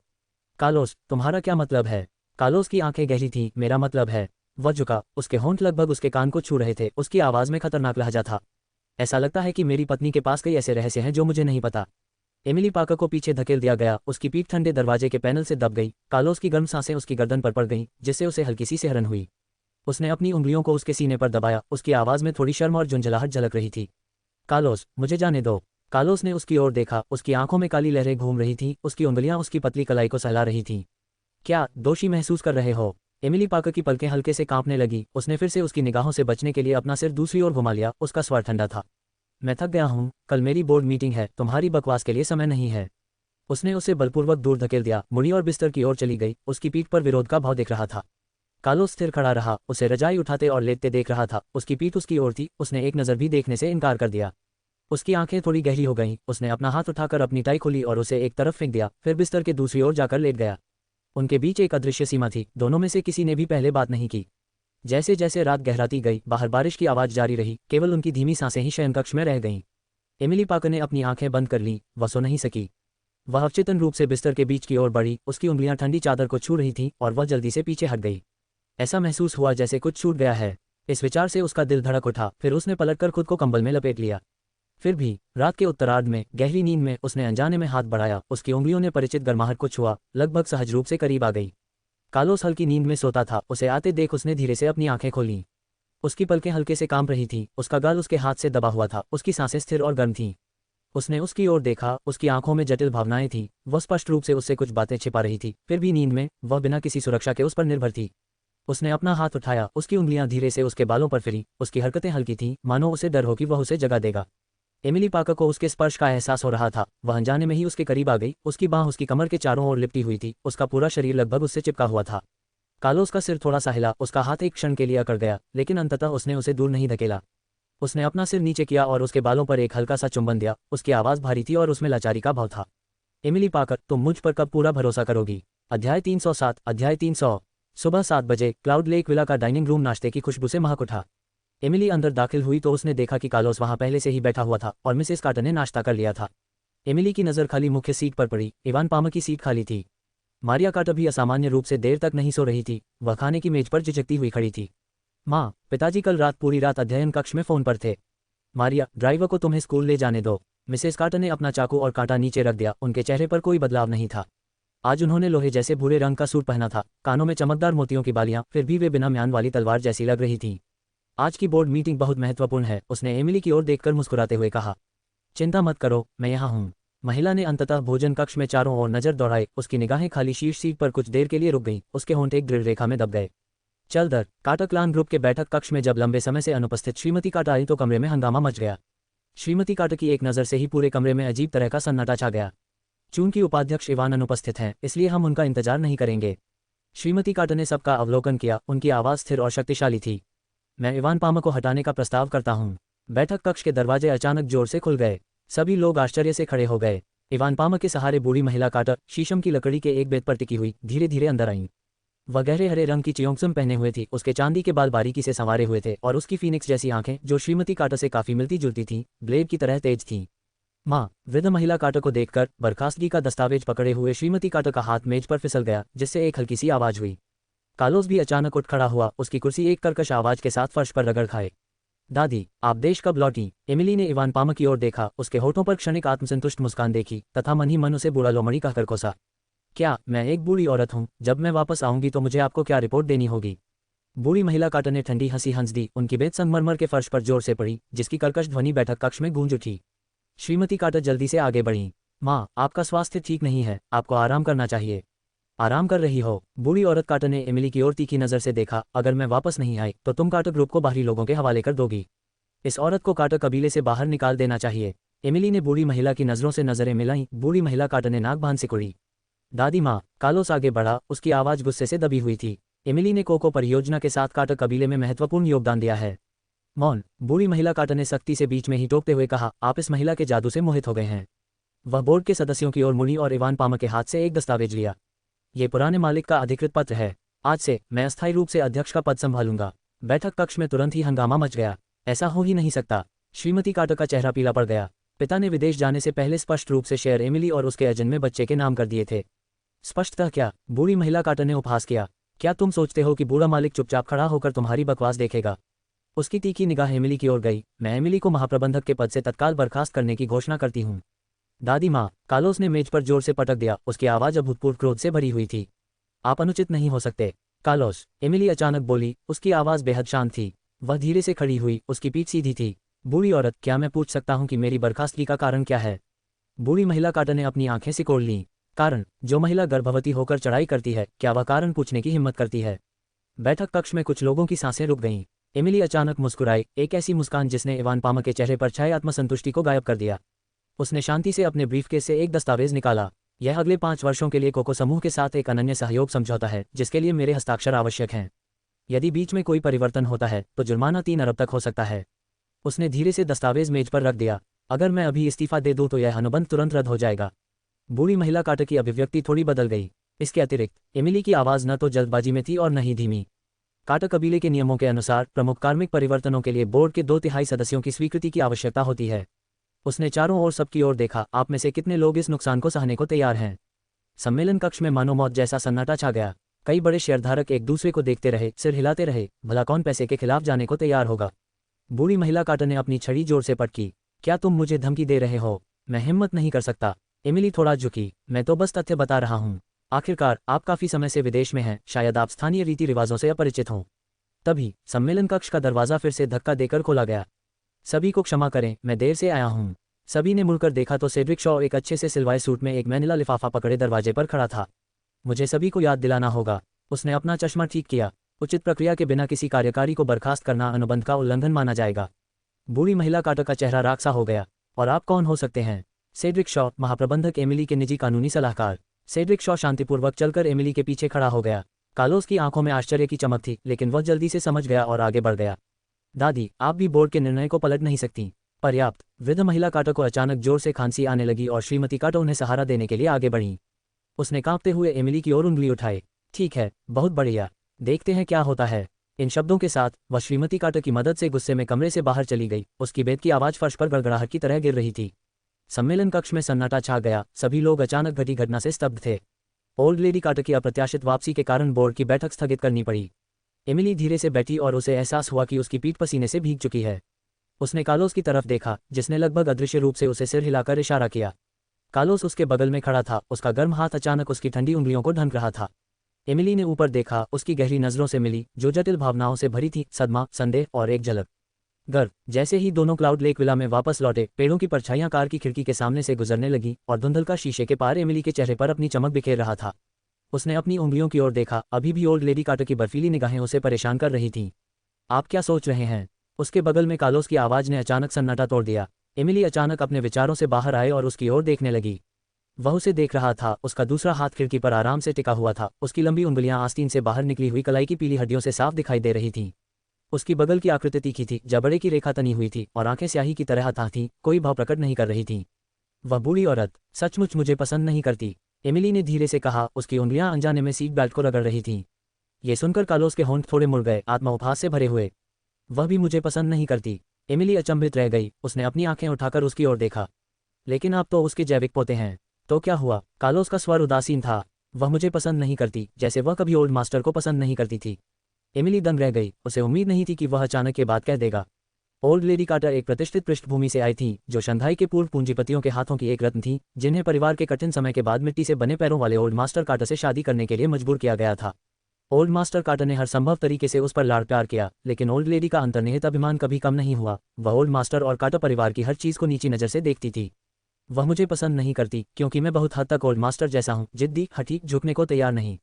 कार्लोस, तुम्हारा क्या मतलब है? कार्लोस की आंखें गहरी थीं। मेरा मतलब है। वह झुका। उसके होंठ लगभग उसके कान को छू रहे थे। उसकी आवाज़ में खतरनाक लहजा था। ऐसा लगता है कि मेरी पत्नी के पास कई ऐसे रहस्य हैं जो मुझे नहीं पता। एमिली पार्कर को पीछे धकेल दिया गया। उसकी पीठ ठंडे दरवाजे के पैनल से दब गई। कार्लोस की गर्म सांसें उसकी गर्दन पर पड़ गईं, जिससे उसे हल्की सी सिहरन हुई। उसने अपनी उंगलियों को उसके सीने पर दबाया। उसकी आवाज़ में थोड़ी शर्म और झुंझलाहट झलक रही थी। कार्लोस, मुझे जाने दो। कार्लोस ने उसकी ओर देखा। उसकी आंखों में काली लहरें घूम रही थीं। उसकी उंगलियां उसकी पतली कलाई को सहला रही थीं। क्या दोषी महसूस कर रहे हो? एमिली पार्कर की पलकें हल्के से कांपने लगी। उसने फिर से उसकी निगाहों से बचने के लिए अपना सिर दूसरी ओर घुमा लिया। उसका स्वर ठंडा था। मैं थक गया हूँ। कल मेरी बोर्ड मीटिंग है। तुम्हारी बकवास के लिए समय नहीं है। उसने उसे बलपूर्वक दूर धकेल दिया। मुड़ी और बिस्तर की ओर चली गई। उसकी पीठ पर विरोध का भाव दिख रहा था। कार्लोस स्थिर खड़ा रहा। उसे रजाई उठाते और लेटते देख रहा था। उसकी पीठ उसकी ओर थी। उसने एक नज़र भी देखने से इनकार कर दिया। उसकी आंखें थोड़ी गहरी हो गईं। उसने अपना हाथ उठाकर अपनी टाई खोली और उसे एक तरफ फेंक दिया, फिर बिस्तर के दूसरी ओर जाकर लेट गया। उनके बीच एक अदृश्य सीमा थी। दोनों में से किसी ने भी पहले बात नहीं की। जैसे जैसे रात गहराती गई, बाहर बारिश की आवाज़ जारी रही। केवल उनकी धीमी सांसें ही शयनकक्ष में रह गईं। एमिली पार्कर ने अपनी आंखें बंद कर लीं। वह सो नहीं सकी। वह अवचेतन रूप से बिस्तर के बीच की ओर बढ़ी। उसकी उंगलियां ठंडी चादर को छू रही थीं और वह जल्दी से पीछे हट गई। ऐसा महसूस हुआ जैसे कुछ छूट गया है। इस विचार से उसका दिल धड़क उठा। फिर उसने पलटकर खुद को कंबल में लपेट लिया। फिर भी रात के उत्तरार्ध में, गहरी नींद में, उसने अनजाने में हाथ बढ़ाया। उसकी उंगलियों ने परिचित गर्माहट को छुआ, लगभग सहज रूप से करीब आ गई। कार्लोस हल्की नींद में सोता था। उसे आते देख उसने धीरे से अपनी आंखें खोलीं। उसकी पलकें हल्के से कांप रही थीं। उसका गाल उसके हाथ से दबा हुआ था। उसकी सांसें स्थिर और गर्म थीं। उसने उसकी ओर देखा। उसकी आंखों में जटिल भावनाएं थीं। वह स्पष्ट रूप से उससे कुछ बातें छिपा रही थी। फिर भी नींद में वह बिना किसी सुरक्षा के उस पर निर्भर थी। उसने अपना हाथ उठाया। उसकी उंगलियां धीरे से उसके बालों पर फिरी। उसकी हरकतें हल्की थीं, मानो उसे डर हो कि वह उसे जगा देगा। एमिली पार्कर को उसके स्पर्श का एहसास हो रहा था। वह अनजाने में ही उसके करीब आ गई। उसकी बांह उसकी कमर के चारों ओर लिपटी हुई थी। उसका पूरा शरीर लगभग उससे चिपका हुआ था। कार्लोस का सिर थोड़ा सा हिला। उसका हाथ एक क्षण के लिए अकड़ गया, लेकिन अंततः उसने उसे दूर नहीं धकेला। उसने अपना सिर नीचे किया और उसके बालों पर एक हल्का सा चुंबन दिया। उसकी आवाज़ भारी थी और उसमें लाचारी का भाव था। एमिली पार्कर, तुम मुझ पर कब पूरा भरोसा करोगी? अध्याय 307। अध्याय 300। सुबह 7 बजे क्लाउड लेक विला का डाइनिंग रूम नाश्ते की खुशबू से महक उठा। एमिली अंदर दाखिल हुई तो उसने देखा कि कार्लोस वहां पहले से ही बैठा हुआ था और मिसेस कार्टर ने नाश्ता कर लिया था। एमिली की नज़र खाली मुख्य सीट पर पड़ी। इवान पामर की सीट खाली थी। मारिया कार्टर भी असामान्य रूप से देर तक नहीं सो रही थी। वह खाने की मेज पर झिझकती हुई खड़ी थी। माँ, पिताजी कल रात पूरी रात अध्ययन कक्ष में फ़ोन पर थे। मारिया, ड्राइवर को तुम्हें स्कूल ले जाने दो। मिसेस कार्टर ने अपना चाकू और कांटा नीचे रख दिया। उनके चेहरे पर कोई बदलाव नहीं था। आज उन्होंने लोहे जैसे भूरे रंग का सूट पहना था, कानों में चमकदार मोतियों की बालियां, फिर भी वे बिना म्यान वाली तलवार जैसी लग रही थीं। आज की बोर्ड मीटिंग बहुत महत्वपूर्ण है, उसने एमिली की ओर देखकर मुस्कुराते हुए कहा। चिंता मत करो, मैं यहाँ हूँ। महिला ने अंततः भोजन कक्ष में चारों ओर नजर दौड़ाई। उसकी निगाहें खाली शीर्ष सीट पर कुछ देर के लिए रुक गईं। उसके होंठ एक दृढ़ रेखा में दब गए। चल दर कार्टर क्लान ग्रुप के बैठक कक्ष में जब लंबे समय से अनुपस्थित श्रीमती कार्टर आई तो कमरे में हंगामा मच गया। श्रीमती कार्टर की एक नज़र से ही पूरे कमरे में अजीब तरह का सन्नाटा छा गया। चूंकि उपाध्यक्ष इवान अनुपस्थित हैं, इसलिए हम उनका इंतजार नहीं करेंगे। श्रीमती कार्टर ने सबका अवलोकन किया। उनकी आवाज़ स्थिर और शक्तिशाली थी। मैं इवान पामर को हटाने का प्रस्ताव करता हूँ। बैठक कक्ष के दरवाजे अचानक जोर से खुल गए। सभी लोग आश्चर्य से खड़े हो गए। इवान पामर के सहारे बूढ़ी महिला कार्टर शीशम की लकड़ी के एक बेड पर टिकी हुई धीरे धीरे अंदर आईं। वह गहरे हरे रंग की चियोंगसम पहने हुए थी। उसके चांदी के बाल बारीकी से संवारे हुए थे और उसकी फीनिक्स जैसी आंखें, जो श्रीमती कार्टर से काफी मिलती जुलती थीं, ब्लेड की तरह तेज थीं। माँ, वृद्ध महिला कार्टर को देखकर बर्खास्तगी का दस्तावेज पकड़े हुए श्रीमती कार्टर का हाथ मेज पर फिसल गया, जिससे एक हल्की सी आवाज हुई। कार्लोस भी अचानक उठ खड़ा हुआ। उसकी कुर्सी एक कर्कश आवाज के साथ फर्श पर रगड़ खाए। दादी, आप देश कब लौटी? एमिली ने इवान पामर की ओर देखा। उसके होठों पर क्षणिक आत्मसंतुष्ट मुस्कान देखी तथा मन ही मन उसे बूढ़ा लोमड़ी कहकर कोसा। क्या मैं एक बूढ़ी औरत हूँ? जब मैं वापस आऊंगी तो मुझे आपको क्या रिपोर्ट देनी होगी? बूढ़ी महिला कार्टर ने ठंडी हंसी हंस दी। उनकी बेत संगमरमर के फर्श पर जोर से पड़ी, जिसकी कर्कश ध्वनि बैठक कक्ष में गूंज उठी। श्रीमती कार्टर जल्दी से आगे बढ़ी। माँ, आपका स्वास्थ्य ठीक नहीं है, आपको आराम करना चाहिए। आराम कर रही हो? बूढ़ी औरत कार्टर ने एमिली की ओर तीखी नजर से देखा। अगर मैं वापस नहीं आई तो तुम कार्टर ग्रुप को बाहरी लोगों के हवाले कर दोगी। इस औरत को कार्टर कबीले से बाहर निकाल देना चाहिए। एमिली ने बूढ़ी महिला की नजरों से नजरें मिलाईं। बूढ़ी महिला कार्टर ने नाक बांध सिकुड़ी। दादी माँ, कार्लोस आगे बढ़ा। उसकी आवाज गुस्से से दबी हुई थी। एमिली ने कोको परियोजना के साथ कार्टर कबीले में महत्वपूर्ण योगदान दिया है। मौन। बूढ़ी महिला कार्टर ने सख्ती से बीच में ही टोकते हुए कहा, आप इस महिला के जादू से मोहित हो गए हैं। वह बोर्ड के सदस्यों की ओर मुड़ी और इवान पामर के हाथ से एक दस्तावेज लिया। ये पुराने मालिक का अधिकृत पत्र है। आज से मैं अस्थायी रूप से अध्यक्ष का पद संभालूंगा। बैठक कक्ष में तुरंत ही हंगामा मच गया। ऐसा हो ही नहीं सकता। श्रीमती कार्टर का चेहरा पीला पड़ गया। पिता ने विदेश जाने से पहले स्पष्ट रूप से शेर एमिली और उसके अजन्मे बच्चे के नाम कर दिए थे। स्पष्टतः क्या? बूढ़ी महिला कार्टर ने उपहास किया। क्या तुम सोचते हो कि बूढ़ा मालिक चुपचाप खड़ा होकर तुम्हारी बकवास देखेगा? उसकी तीखी निगाह एमिली की ओर गई। मैं एमिली को महाप्रबंधक के पद से तत्काल बर्खास्त करने की घोषणा करती हूँ। दादी माँ, कार्लोस ने मेज पर जोर से पटक दिया। उसकी आवाज अभूतपूर्व क्रोध से भरी हुई थी। आप अनुचित नहीं हो सकते कार्लोस, एमिली अचानक बोली। उसकी आवाज बेहद शांत थी। वह धीरे से खड़ी हुई। उसकी पीठ सीधी थी। बूढ़ी औरत, क्या मैं पूछ सकता हूँ कि मेरी बर्खास्तगी का कारण क्या है? बूढ़ी महिला कार्टर ने अपनी आंखें सिकोड़ लीं। कारण? जो महिला गर्भवती होकर चढ़ाई करती है, क्या वह कारण पूछने की हिम्मत करती है? बैठक कक्ष में कुछ लोगों की सांसें रुक गईं। एमिली अचानक मुस्कुराई, एक ऐसी मुस्कान जिसने इवान पामर के चेहरे पर छाए आत्मसंतुष्टि को गायब कर दिया। उसने शांति से अपने ब्रीफकेस से एक दस्तावेज निकाला। यह अगले 5 वर्षों के लिए कोको समूह के साथ एक अनन्य सहयोग समझौता है, जिसके लिए मेरे हस्ताक्षर आवश्यक हैं। यदि बीच में कोई परिवर्तन होता है तो जुर्माना 3 अरब तक हो सकता है। उसने धीरे से दस्तावेज मेज पर रख दिया। अगर मैं अभी इस्तीफा दे दूं तो यह अनुबंध तुरंत रद्द हो जाएगा। बूढ़ी महिला कार्टर की अभिव्यक्ति थोड़ी बदल गई। इसके अतिरिक्त एमिली की आवाज़ न तो जल्दबाजी में थी और न ही धीमी। कार्टर कबीले के नियमों के अनुसार प्रमुख कार्मिक परिवर्तनों के लिए बोर्ड के 2/3 सदस्यों की स्वीकृति की आवश्यकता होती है। उसने चारों ओर सबकी ओर देखा। आप में से कितने लोग इस नुकसान को सहने को तैयार हैं? सम्मेलन कक्ष में मानो मौत जैसा सन्नाटा छा गया। कई बड़े शेयरधारक एक दूसरे को देखते रहे, सिर हिलाते रहे। भला कौन पैसे के खिलाफ जाने को तैयार होगा? बूढ़ी महिला कार्टर ने अपनी छड़ी जोर से पटकी। क्या तुम मुझे धमकी दे रहे हो? मैं हिम्मत नहीं कर सकता। एमिली थोड़ा झुकी। मैं तो बस तथ्य बता रहा हूँ। आखिरकार आप काफी समय से विदेश में हैं, शायद आप स्थानीय रीति रिवाजों से अपरिचित हों। तभी सम्मेलन कक्ष का दरवाजा फिर से धक्का देकर खोला गया। सभी को क्षमा करें, मैं देर से आया हूँ। सभी ने मुड़कर देखा तो सेड्रिक शॉ एक अच्छे से सिलवाए सूट में एक मैनिला लिफाफा पकड़े दरवाजे पर खड़ा था। मुझे सभी को याद दिलाना होगा। उसने अपना चश्मा ठीक किया। उचित प्रक्रिया के बिना किसी कार्यकारी को बर्खास्त करना अनुबंध का उल्लंघन माना जाएगा। बूढ़ी महिला कार्टर का चेहरा राख हो गया। और आप कौन हो सकते हैं? सेड्रिक शॉ, महाप्रबंधक एमिली के निजी कानूनी सलाहकार। सेड्रिक शॉ शांतिपूर्वक चलकर एमिली के पीछे खड़ा हो गया। कार्लोस की आंखों में आश्चर्य की चमक थी, लेकिन वह जल्दी से समझ गया और आगे बढ़ गया। दादी, आप भी बोर्ड के निर्णय को पलट नहीं सकती। पर्याप्त। वृद्ध महिला कार्टर को अचानक जोर से खांसी आने लगी और श्रीमती कार्टर उन्हें सहारा देने के लिए आगे बढ़ी। उसने कांपते हुए एमिली की ओर उंगली उठाई। ठीक है, बहुत बढ़िया, देखते हैं क्या होता है। इन शब्दों के साथ वह श्रीमती कार्टर की मदद से गुस्से में कमरे से बाहर चली गई। उसकी बेत की आवाज फर्श पर गड़गड़ाहट की तरह गिर रही थी। सम्मेलन कक्ष में सन्नाटा छा गया। सभी लोग अचानक घटी घटना से स्तब्ध थे। ओल्ड लेडी कार्टर की अप्रत्याशित वापसी के कारण बोर्ड की बैठक स्थगित करनी पड़ी। एमिली धीरे से बैठी और उसे एहसास हुआ कि उसकी पीठ पसीने से भीग चुकी है। उसने कार्लोस की तरफ देखा, जिसने लगभग अदृश्य रूप से उसे सिर हिलाकर इशारा किया। कार्लोस उसके बगल में खड़ा था। उसका गर्म हाथ अचानक उसकी ठंडी उंगलियों को ढंक रहा था। एमिली ने ऊपर देखा। उसकी गहरी नजरों से मिली, जो जटिल भावनाओं से भरी थी, सदमा, संदेह और एक झलक गर्व। जैसे ही दोनों क्लाउड लेक विला में वापस लौटे, पेड़ों की परछाइयां कार की खिड़की के सामने से गुजरने लगी और धुंधलका शीशे के पार एमिली के चेहरे पर अपनी चमक बिखेर रहा था। उसने अपनी उंगलियों की ओर देखा, अभी भी ओल्ड लेडी कार्टर की बर्फीली निगाहें उसे परेशान कर रही थीं। आप क्या सोच रहे हैं? उसके बगल में कार्लोस की आवाज़ ने अचानक सन्नाटा तोड़ दिया। एमिली अचानक अपने विचारों से बाहर आए और उसकी ओर देखने लगी। वह उसे देख रहा था, उसका दूसरा हाथ खिड़की पर आराम से टिका हुआ था, उसकी लंबी उंगलियां आस्तीन से बाहर निकली हुई कलाई की पीली हड्डियों से साफ दिखाई दे रही थीं। उसकी बगल की आकृति तीखी थी, जबड़े की रेखा तनी हुई थी और आंखें स्याही की तरह था थीं, कोई भाव प्रकट नहीं कर रही थीं। वह बूढ़ी औरत सचमुच मुझे पसंद नहीं करती, एमिली ने धीरे से कहा, उसकी उंगलियां अनजाने में सीट बेल्ट को रगड़ रही थीं। ये सुनकर कार्लोस के होंठ थोड़े मुड़ गए, आत्मोपहास से भरे हुए। वह भी मुझे पसंद नहीं करती। एमिली अचंभित रह गई, उसने अपनी आंखें उठाकर उसकी ओर देखा। लेकिन आप तो उसके जैविक पोते हैं। तो क्या हुआ? कार्लोस का स्वर उदासीन था। वह मुझे पसंद नहीं करती, जैसे वह कभी ओल्ड मास्टर को पसंद नहीं करती थी। एमिली दंग रह गई, उसे उम्मीद नहीं थी कि वह अचानक ये बात कह देगा। ओल्ड लेडी कार्टर एक प्रतिष्ठित पृष्ठभूमि से आई थी, जो शंघाई के पूर्व पूंजीपतियों के हाथों की एक रत्न थी, जिन्हें परिवार के कठिन समय के बाद मिट्टी से बने पैरों वाले ओल्ड मास्टर कार्टर से शादी करने के लिए मजबूर किया गया था। ओल्ड मास्टर कार्टर ने हर संभव तरीके से उस पर लाड़ प्यार किया, लेकिन ओल्ड लेडी का अंतर्निहित अभिमान कभी कम नहीं हुआ। वह ओल्ड मास्टर और कार्टर परिवार की हर चीज को नीची नज़र से देखती थी। वह मुझे पसंद नहीं करती क्योंकि मैं बहुत हद तक ओल्ड मास्टर जैसा हूँ, जिद्दी, हठी, झुकने को तैयार नहीं।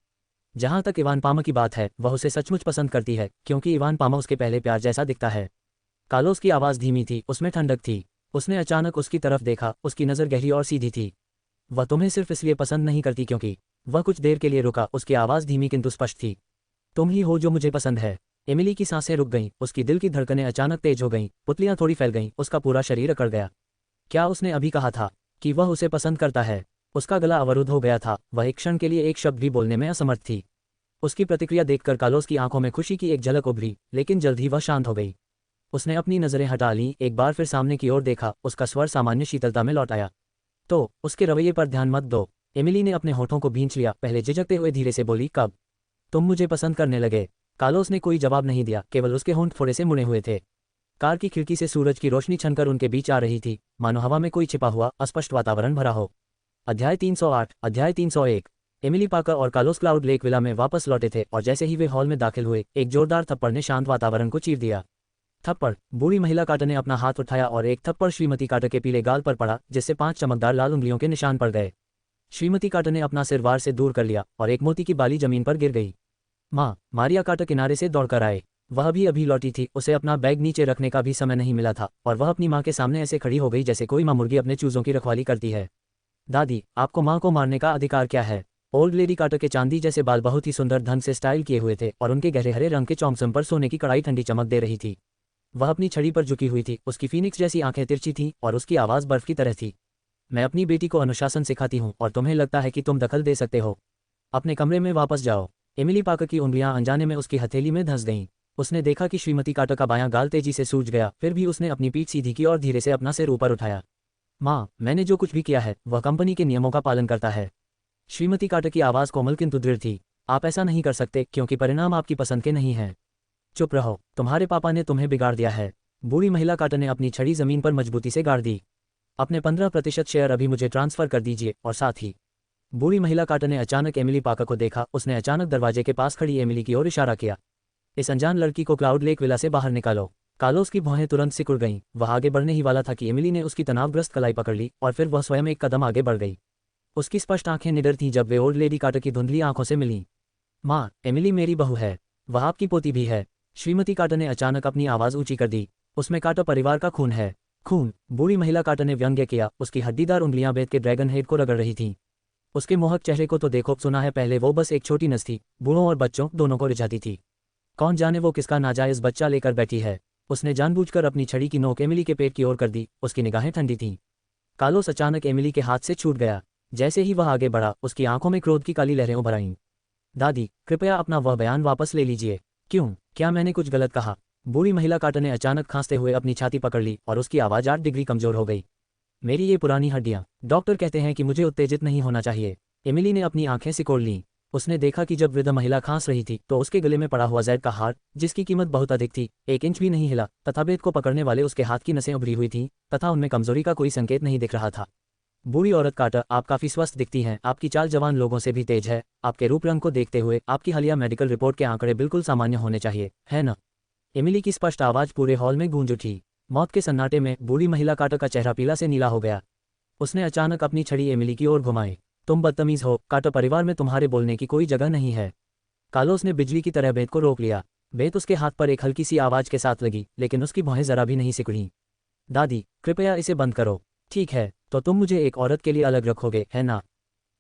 जहाँ तक इवान पामा की बात है, वह उसे सचमुच पसंद करती है, क्योंकि इवान पामा उसके पहले प्यार जैसा दिखता है। कार्लोस की आवाज़ धीमी थी, उसमें ठंडक थी। उसने अचानक उसकी तरफ देखा, उसकी नज़र गहरी और सीधी थी। वह तुम्हें सिर्फ इसलिए पसंद नहीं करती क्योंकि। वह कुछ देर के लिए रुका, उसकी आवाज़ धीमी किंतु स्पष्ट थी। तुम ही हो जो मुझे पसंद है। एमिली की सांसें रुक गईं, उसकी दिल की धड़कनें अचानक तेज हो गईं, पुतलियां थोड़ी फैल गईं, उसका पूरा शरीर अकड़ गया। क्या उसने अभी कहा था कि वह उसे पसंद करता है? उसका गला अवरुद्ध हो गया था, वह एक क्षण के लिए एक शब्द भी बोलने में असमर्थ थी। उसकी प्रतिक्रिया देखकर कार्लोस की आंखों में खुशी की एक झलक उभरी, लेकिन जल्द ही वह शांत हो गई। उसने अपनी नज़रें हटा लीं, एक बार फिर सामने की ओर देखा, उसका स्वर सामान्य शीतलता में लौट आया। तो उसके रवैये पर ध्यान मत दो। एमिली ने अपने होठों को भींच लिया, पहले झिझकते हुए धीरे से बोली, कब तुम मुझे पसंद करने लगे? कार्लोस ने कोई जवाब नहीं दिया, केवल उसके होंठ थोड़े से मुड़े हुए थे। कार की खिड़की से सूरज की रोशनी छनकर उनके बीच आ रही थी, मानो हवा में कोई छिपा हुआ अस्पष्ट वातावरण भरा हो। अध्याय 308, अध्याय 301। एमिली पाकर और कार्लोस क्लाउड लेक विला में वापस लौटे थे और जैसे ही वे हॉल में दाखिल हुए, एक जोरदार थप्पड़ ने शांत वातावरण को चीर दिया। थप्पड़। बूढ़ी महिला कार्टर ने अपना हाथ उठाया और एक थप्पड़ श्रीमती कार्टर के पीले गाल पर पड़ा, जिससे 5 चमकदार लाल उंगलियों के निशान पड़ गए। श्रीमती कार्टर ने अपना सिर वार से दूर कर लिया और एक मोती की बाली जमीन पर गिर गई। माँ, मारिया कार्टर किनारे से दौड़कर आए। वह भी अभी लौटी थी, उसे अपना बैग नीचे रखने का भी समय नहीं मिला था और वह अपनी माँ के सामने ऐसे खड़ी हो गई जैसे कोई माँ मुर्गी अपने चूजों की रखवाली करती है। दादी, आपको माँ को मारने का अधिकार क्या है? ओल्ड लेडी कार्टर के चांदी जैसे बाल बहुत ही सुंदर ढंग से स्टाइल किए हुए थे और उनके गहरे हरे रंग के चौंगसम पर सोने की कड़ाई ठंडी चमक दे रही थी। वह अपनी छड़ी पर झुकी हुई थी, उसकी फीनिक्स जैसी आंखें तिरछी थीं और उसकी आवाज़ बर्फ की तरह थी। मैं अपनी बेटी को अनुशासन सिखाती हूँ और तुम्हें लगता है कि तुम दखल दे सकते हो? अपने कमरे में वापस जाओ। एमिली पाकर की उंगलियां अनजाने में उसकी हथेली में धंस गईं। उसने देखा कि श्रीमती कार्टर का बायां गाल तेजी से सूज गया, फिर भी उसने अपनी पीठ सीधी की और धीरे से अपना सिर ऊपर उठाया। माँ, मैंने जो कुछ भी किया है वह कंपनी के नियमों का पालन करता है। श्रीमती कार्टर की आवाज़ कोमल किंतु दृढ़ थी। आप ऐसा नहीं कर सकते क्योंकि परिणाम आपकी पसंद के नहीं हैं। चुप रहो, तुम्हारे पापा ने तुम्हें बिगाड़ दिया है। बूढ़ी महिला कार्टर ने अपनी छड़ी जमीन पर मजबूती से गाड़ दी। अपने 15% शेयर अभी मुझे ट्रांसफर कर दीजिए और साथ ही। बूढ़ी महिला कार्टर ने अचानक एमिली पाकर को देखा, उसने अचानक दरवाजे के पास खड़ी एमिली की ओर इशारा किया। इस अनजान लड़की को क्लाउड लेक विला से बाहर निकालो। कार्लोस की भौहें तुरंत सिकुड़ गईं। वह आगे बढ़ने ही वाला था कि एमिली ने उसकी तनावग्रस्त कलाई पकड़ ली और फिर वह स्वयं एक कदम आगे बढ़ गई। उसकी स्पष्ट आंखें निडर थीं जब वे ओल्ड लेडी कार्टर की धुंधली आंखों से मिलीं। माँ, एमिली मेरी बहू है। वह आपकी पोती भी है। श्रीमती कार्टर ने अचानक अपनी आवाज़ ऊंची कर दी। उसमें कार्टर परिवार का खून है। खून? बूढ़ी महिला कार्टर ने व्यंग्य किया, उसकी हड्डीदार उंगलियां बेत के ड्रैगन हेड को रगड़ रही थीं। उसके मोहक चेहरे को तो देखो, सुना है पहले वो बस एक छोटी नस थी, बूढ़ों और बच्चों दोनों को रिझाती थी। कौन जाने वो किसका नाजायज बच्चा लेकर बैठी है। उसने जानबूझकर अपनी छड़ी की नोक एमिली के पेट की ओर कर दी, उसकी निगाहें ठंडी थीं। कार्लोस अचानक एमिली के हाथ से छूट गया। जैसे ही वह आगे बढ़ा, उसकी आंखों में क्रोध की काली लहरें उभर आईं। दादी, कृपया अपना वह बयान वापस ले लीजिए। क्यों? क्या मैंने कुछ गलत कहा? बूढ़ी महिला कार्टर ने अचानक खांसते हुए अपनी छाती पकड़ ली और उसकी आवाज़ 8 डिग्री कमजोर हो गई। मेरी ये पुरानी हड्डियां, डॉक्टर कहते हैं कि मुझे उत्तेजित नहीं होना चाहिए। एमिली ने अपनी आंखें सिकोड़ लीं। उसने देखा कि जब वृद्ध महिला खांस रही थी तो उसके गले में पड़ा हुआ जैड का हार, जिसकी कीमत बहुत अधिक थी, 1 इंच भी नहीं हिला तथा बेत को पकड़ने वाले उसके हाथ की नसें उभरी हुई थीं तथा उनमें कमजोरी का कोई संकेत नहीं दिख रहा था। बूढ़ी औरत कार्टर, आप काफी स्वस्थ दिखती हैं, आपकी चाल जवान लोगों से भी तेज है। आपके रूप रंग को देखते हुए आपकी हालिया मेडिकल रिपोर्ट के आंकड़े बिल्कुल सामान्य होने चाहिए, है न? एमिली की स्पष्ट आवाज पूरे हॉल में गूंज उठी। मौत के सन्नाटे में बूढ़ी महिला कार्टर का चेहरा पीला से नीला हो गया। उसने अचानक अपनी छड़ी एमिली की ओर घुमाई। तुम बदतमीज हो कार्टर, परिवार में तुम्हारे बोलने की कोई जगह नहीं है। कार्लोस ने बिजली की तरह बेत को रोक लिया। बेत उसके हाथ पर एक हल्की सी आवाज के साथ लगी, लेकिन उसकी भौहें जरा भी नहीं सिकुड़ी। दादी, कृपया इसे बंद करो। ठीक है, तो तुम मुझे एक औरत के लिए अलग रखोगे, है ना?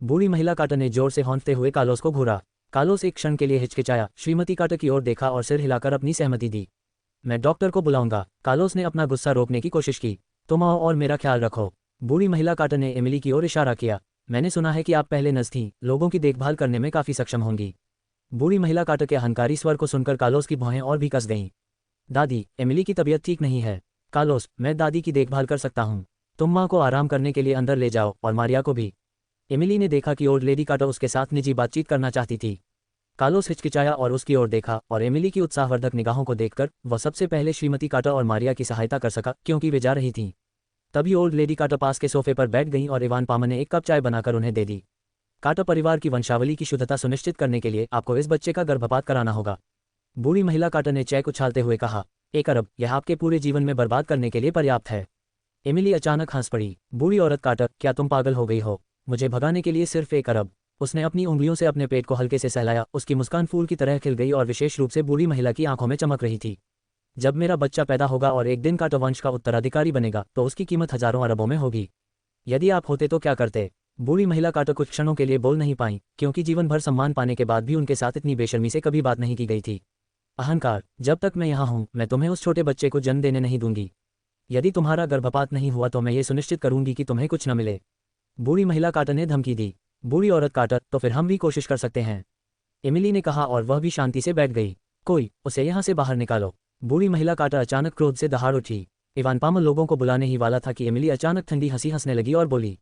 बूढ़ी महिला कार्टर ने जोर से हौंकते हुए कार्लोस को घूरा। कार्लोस एक क्षण के लिए हिचकिचाया, श्रीमती कार्टर की ओर देखा और सिर हिलाकर अपनी सहमति दी। मैं डॉक्टर को बुलाऊंगा। कार्लोस ने अपना गुस्सा रोकने की कोशिश की। तुम आओ और मेरा ख्याल रखो। बूढ़ी महिला कार्टर ने एमिली की ओर इशारा किया। मैंने सुना है कि आप पहले नर्स थीं, लोगों की देखभाल करने में काफ़ी सक्षम होंगी। बूढ़ी महिला कार्टर के अहंकारी स्वर को सुनकर कार्लोस की भौहें और भी कस गईं। दादी, एमिली की तबीयत ठीक नहीं है। कार्लोस, मैं दादी की देखभाल कर सकता हूँ। तुम माँ को आराम करने के लिए अंदर ले जाओ और मारिया को भी। एमिली ने देखा कि ओल्ड लेडी कार्टर उसके साथ निजी बातचीत करना चाहती थी। कार्लोस हिचकिचाया और उसकी ओर देखा, और एमिली की उत्साहवर्धक निगाहों को देखकर वह सबसे पहले श्रीमती कार्टर और मारिया की सहायता कर सका, क्योंकि वे जा रही थीं। तभी ओल्ड लेडी कार्टर पास के सोफे पर बैठ गईं और इवान पामर ने एक कप चाय बनाकर उन्हें दे दी। कार्टर परिवार की वंशावली की शुद्धता सुनिश्चित करने के लिए आपको इस बच्चे का गर्भपात कराना होगा। बूढ़ी महिला कार्टर ने चाय उछालते हुए कहा। 1 अरब, यह आपके पूरे जीवन में बर्बाद करने के लिए पर्याप्त है। एमिली अचानक हंस पड़ी। बूढ़ी औरत कार्टर, क्या तुम पागल हो गई हो? मुझे भगाने के लिए सिर्फ 1 अरब। उसने अपनी उंगलियों से अपने पेट को हल्के से सहलाया। उसकी मुस्कान फूल की तरह खिल गई और विशेष रूप से बूढ़ी महिला की आंखों में चमक रही थी। जब मेरा बच्चा पैदा होगा और एक दिन कार्टर वंश का उत्तराधिकारी बनेगा, तो उसकी कीमत हजारों अरबों में होगी। यदि आप होते तो क्या करते? बूढ़ी महिला कार्टर कुछ क्षणों के लिए बोल नहीं पाई, क्योंकि जीवन भर सम्मान पाने के बाद भी उनके साथ इतनी बेशर्मी से कभी बात नहीं की गई थी। अहंकार, जब तक मैं यहाँ हूँ, मैं तुम्हें उस छोटे बच्चे को जन्म देने नहीं दूंगी। यदि तुम्हारा गर्भपात नहीं हुआ तो मैं ये सुनिश्चित करूंगी कि तुम्हें कुछ न मिले। बूढ़ी महिला कार्टर ने धमकी दी। बूढ़ी औरत कार्टर, तो फिर हम भी कोशिश कर सकते हैं, एमिली ने कहा, और वह भी शांति से बैठ गई। कोई उसे यहाँ से बाहर निकालो। बूढ़ी महिला कार्टर अचानक क्रोध से दहाड़ उठी। इवान पामर लोगों को बुलाने ही वाला था कि एमिली अचानक ठंडी हंसी हंसने लगी और बोली,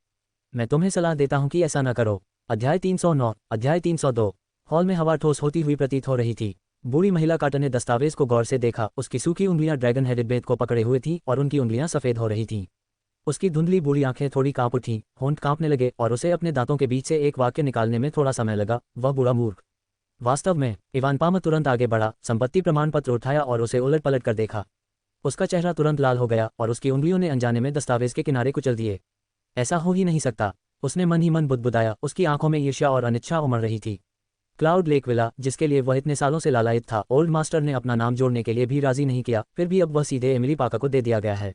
मैं तुम्हें सलाह देता हूँ कि ऐसा न करो। अध्याय 309, अध्याय 302। हॉल में हवा ठोस होती हुई प्रतीत हो रही थी। बूढ़ी महिला कार्टर ने दस्तावेज को गौर से देखा। उसकी सूखी उंगलियां ड्रैगन हेडेड बेत को पकड़े हुए थीं और उनकी उंगलियां सफेद हो रही थीं। उसकी धुंधली बूढ़ी आंखें थोड़ी कांप उठीं, होंठ कांपने लगे और उसे अपने दांतों के बीच से एक वाक्य निकालने में थोड़ा समय लगा, वह बूढ़ा मूर्ख। वास्तव में। इवान पामर तुरंत आगे बढ़ा, संपत्ति प्रमाण पत्र उठाया और उसे उलट पलट कर देखा। उसका चेहरा तुरंत लाल हो गया और उसकी उंगलियों ने अनजाने में दस्तावेज के किनारे कुचल दिए। ऐसा हो ही नहीं सकता, उसने मन ही मन बुदबुदाया। उसकी आंखों में ईर्ष्या और अनिच्छा उमड़ रही थी। क्लाउड लेक विला, जिसके लिए वह इतने सालों से लालायित था, ओल्ड मास्टर ने अपना नाम जोड़ने के लिए भी राजी नहीं किया। फिर भी अब वह सीधे एमिली पार्कर को दे दिया गया है।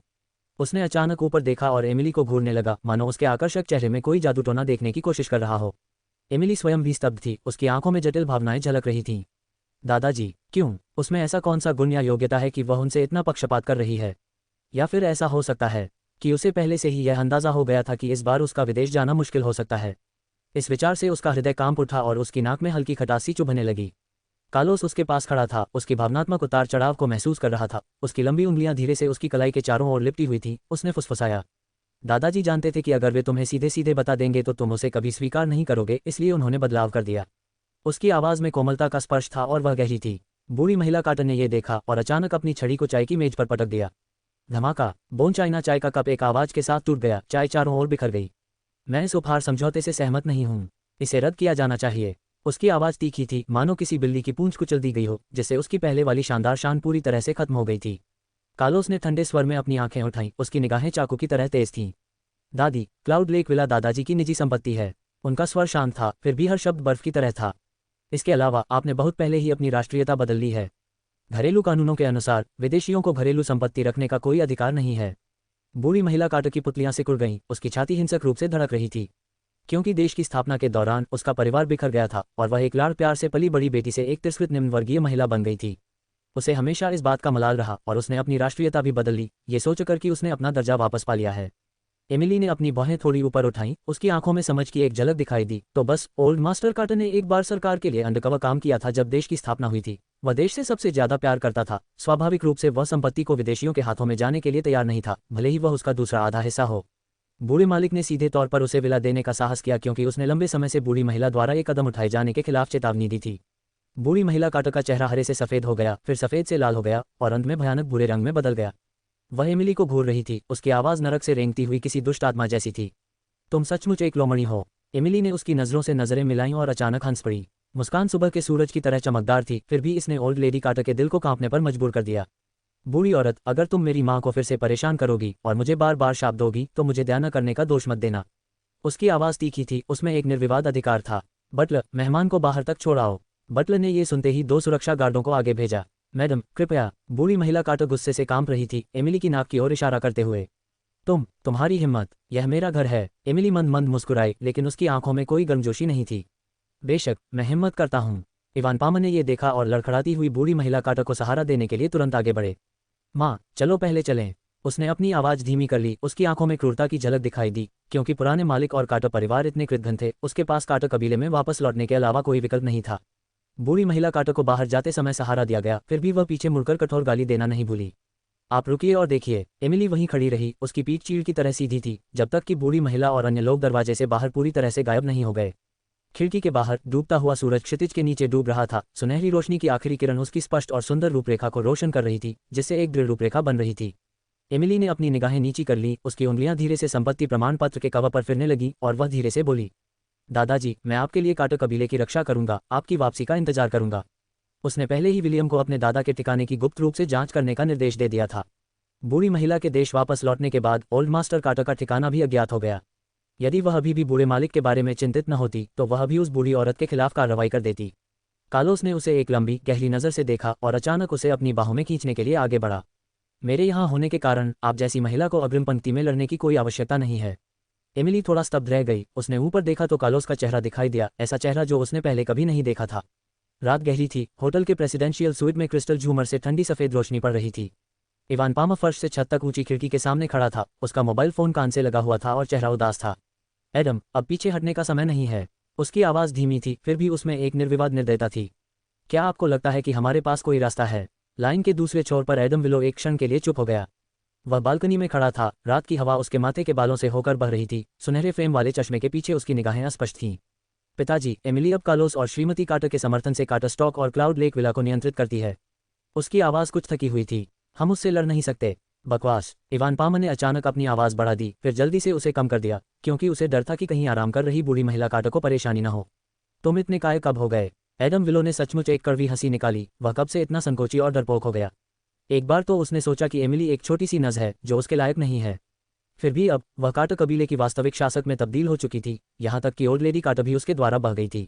उसने अचानक ऊपर देखा और एमिली को घूरने लगा, मानो उसके आकर्षक चेहरे में कोई जादू टोना देखने की कोशिश कर रहा हो। एमिली स्वयं भी स्तब्ध थी, उसकी आंखों में जटिल भावनाएं झलक रही थीं। दादाजी, क्यों? उसमें ऐसा कौन सा गुण या योग्यता है कि वह उनसे इतना पक्षपात कर रही है? या फिर ऐसा हो सकता है कि उसे पहले से ही यह अंदाजा हो गया था कि इस बार उसका विदेश जाना मुश्किल हो सकता है। इस विचार से उसका हृदय कांप उठा और उसकी नाक में हल्की खटासी चुभने लगी। कार्लोस उसके पास खड़ा था, उसकी भावनात्मक उतार चढ़ाव को महसूस कर रहा था। उसकी लंबी उंगलियां धीरे से उसकी कलाई के चारों ओर लिपटी हुई थीं। उसने फुसफुसाया, दादाजी जानते थे कि अगर वे तुम्हें सीधे सीधे बता देंगे तो तुम उसे कभी स्वीकार नहीं करोगे, इसलिए उन्होंने बदलाव कर दिया। उसकी आवाज़ में कोमलता का स्पर्श था और वह गहरी थी। बूढ़ी महिला कार्टर ने यह देखा और अचानक अपनी छड़ी को चाय की मेज पर पटक दिया। धमाका, बोन चाइना चाय का कप एक आवाज़ के साथ टूट गया। चाय चारों ओर बिखर गई। मैं इस उपहार समझौते से सहमत नहीं हूँ, इसे रद्द किया जाना चाहिए। उसकी आवाज़ तीखी थी, मानो किसी बिल्ली की पूंछ कुचल दी गई हो, जिससे उसकी पहले वाली शानदार शान पूरी तरह से खत्म हो गई थी। कार्लोस ने ठंडे स्वर में अपनी आंखें उठाईं, उसकी निगाहें चाकू की तरह तेज थीं। दादी, क्लाउड लेक विला दादाजी की निजी संपत्ति है। उनका स्वर शांत था, फिर भी हर शब्द बर्फ की तरह था। इसके अलावा आपने बहुत पहले ही अपनी राष्ट्रीयता बदल ली है। घरेलू कानूनों के अनुसार विदेशियों को घरेलू संपत्ति रखने का कोई अधिकार नहीं है। बूढ़ी महिला कार्टर की पुतलियां सिकुड़ गईं, उसकी छाती हिंसक रूप से धड़क रही थी, क्योंकि देश की स्थापना के दौरान उसका परिवार बिखर गया था और वह एक लाड़ प्यार से पली बड़ी बेटी से एक तिरस्कृत निम्न वर्गीय महिला बन गई थी। उसे हमेशा इस बात का मलाल रहा और उसने अपनी राष्ट्रीयता भी बदल ली, ये सोचकर कि उसने अपना दर्जा वापस पा लिया है। एमिली ने अपनी बाहें थोड़ी ऊपर उठाईं, उसकी आंखों में समझ की एक झलक दिखाई दी। तो बस, ओल्ड मास्टर कार्टर ने एक बार सरकार के लिए अंडरकवर काम किया था जब देश की स्थापना हुई थी। वह देश से सबसे ज्यादा प्यार करता था। स्वाभाविक रूप से वह संपत्ति को विदेशियों के हाथों में जाने के लिए तैयार नहीं था, भले ही वह उसका दूसरा आधा हिस्सा हो। बूढ़े मालिक ने सीधे तौर पर उसे विला देने का साहस किया, क्योंकि उसने लंबे समय से बूढ़ी महिला द्वारा एक कदम उठाए जाने के खिलाफ चेतावनी दी थी। बूढ़ी महिला कार्टर का चेहरा हरे से सफेद हो गया, फिर सफेद से लाल हो गया और अंत में भयानक भूरे रंग में बदल गया। वह एमिली को घूर रही थी, उसकी आवाज़ नरक से रेंगती हुई किसी दुष्ट आत्मा जैसी थी। तुम सचमुच एक लोमड़ी हो। एमिली ने उसकी नज़रों से नज़रें मिलाईं और अचानक हंस पड़ी। मुस्कान सुबह के सूरज की तरह चमकदार थी, फिर भी इसने ओल्ड लेडी कार्टर के दिल को कांपने पर मजबूर कर दिया। बूढ़ी औरत, अगर तुम मेरी माँ को फिर से परेशान करोगी और मुझे बार बार शाप दोगी तो मुझे दया न करने का दोष मत देना। उसकी आवाज़ तीखी थी, उसमें एक निर्विवाद अधिकार था। बटलर, मेहमान को बाहर तक छोड़ाओ। बटलर ने ये सुनते ही 2 सुरक्षा गार्डों को आगे भेजा। मैडम, कृपया। बूढ़ी महिला कार्टर गुस्से से कांप रही थी, एमिली की नाक की ओर इशारा करते हुए। तुम्हारी हिम्मत, यह मेरा घर है। एमिली मंद मंद मुस्कुराई, लेकिन उसकी आंखों में कोई गर्मजोशी नहीं थी। बेशक, मैं हिम्मत करता हूँ। इवान पामर ने यह देखा और लड़खड़ाती हुई बूढ़ी महिला कार्टर को सहारा देने के लिए तुरंत आगे बढ़े। माँ, चलो पहले चलें। उसने अपनी आवाज़ धीमी कर ली, उसकी आंखों में क्रूरता की झलक दिखाई दी। क्योंकि पुराने मालिक और कार्टर परिवार इतने कृतघ्न थे, उसके पास कार्टर कबीले में वापस लौटने के अलावा कोई विकल्प नहीं था। बूढ़ी महिला कार्टर को बाहर जाते समय सहारा दिया गया, फिर भी वह पीछे मुड़कर कठोर गाली देना नहीं भूली। आप रुकिए और देखिए। एमिली वहीं खड़ी रही, उसकी पीठ चीड़ की तरह सीधी थी, जब तक कि बूढ़ी महिला और अन्य लोग दरवाजे से बाहर पूरी तरह से गायब नहीं हो गए। खिड़की के बाहर डूबता हुआ सूरज क्षितिज के नीचे डूब रहा था। सुनहरी रोशनी की आखिरी किरण उसकी स्पष्ट और सुंदर रूपरेखा को रोशन कर रही थी, जिससे एक दृढ़ रूपरेखा बन रही थी। एमिली ने अपनी निगाहें नीची कर ली, उसकी उंगलियां धीरे से संपत्ति प्रमाण पत्र के कवर पर फिरने लगी और वह धीरे से बोली, दादाजी, मैं आपके लिए कार्टर कबीले की रक्षा करूंगा, आपकी वापसी का इंतजार करूंगा। उसने पहले ही विलियम को अपने दादा के ठिकाने की गुप्त रूप से जांच करने का निर्देश दे दिया था। बूढ़ी महिला के देश वापस लौटने के बाद ओल्ड मास्टर कार्टर का ठिकाना भी अज्ञात हो गया। यदि वह अभी भी बूढ़े मालिक के बारे में चिंतित न होती तो वह भी उस बूढ़ी औरत के खिलाफ कार्रवाई कर देती। कार्लोस ने उसे एक लंबी गहरी नज़र से देखा और अचानक उसे अपनी बाहों में खींचने के लिए आगे बढ़ा। मेरे यहाँ होने के कारण आप जैसी महिला को अग्रिम पंक्ति में लड़ने की कोई आवश्यकता नहीं है। एमिली थोड़ा स्तब्ध रह गई। उसने ऊपर देखा तो कार्लोस का चेहरा दिखाई दिया, ऐसा चेहरा जो उसने पहले कभी नहीं देखा था। रात गहरी थी। होटल के प्रेसिडेंशियल स्वीट में क्रिस्टल झूमर से ठंडी सफ़ेद रोशनी पड़ रही थी। इवान पामर फर्श से छत तक ऊंची खिड़की के सामने खड़ा था। उसका मोबाइल फ़ोन कान से लगा हुआ था और चेहरा उदास था। एडम, अब पीछे हटने का समय नहीं है। उसकी आवाज़ धीमी थी, फिर भी उसमें एक निर्विवाद निर्दयता थी। क्या आपको लगता है कि हमारे पास कोई रास्ता है? लाइन के दूसरे छोर पर एडम विलो एक क्षण के लिए चुप हो गया। वह बालकनी में खड़ा था। रात की हवा उसके माथे के बालों से होकर बह रही थी। सुनहरे फ्रेम वाले चश्मे के पीछे उसकी निगाहें अस्पष्ट थीं। पिताजी, एमिली अब कार्लोस और श्रीमती कार्टर के समर्थन से कार्टर स्टॉक और क्लाउड लेक विला को नियंत्रित करती है। उसकी आवाज़ कुछ थकी हुई थी। हम उससे लड़ नहीं सकते। बकवास। इवान पामर ने अचानक अपनी आवाज़ बढ़ा दी, फिर जल्दी से उसे कम कर दिया, क्योंकि उसे डर था कि कहीं आराम कर रही बूढ़ी महिला कार्टर को परेशानी न हो। तुम इतने काय कब हो गए? एडम विलो ने सचमुच एक कड़वी हंसी निकाली। वह कब से इतना संकोची और डरपोक हो गया? एक बार तो उसने सोचा कि एमिली एक छोटी सी नज़ है जो उसके लायक नहीं है। फिर भी अब वह कार्टर कबीले की वास्तविक शासक में तब्दील हो चुकी थी, यहाँ तक कि ओल्ड लेडी कार्टर भी उसके द्वारा बह गई थी।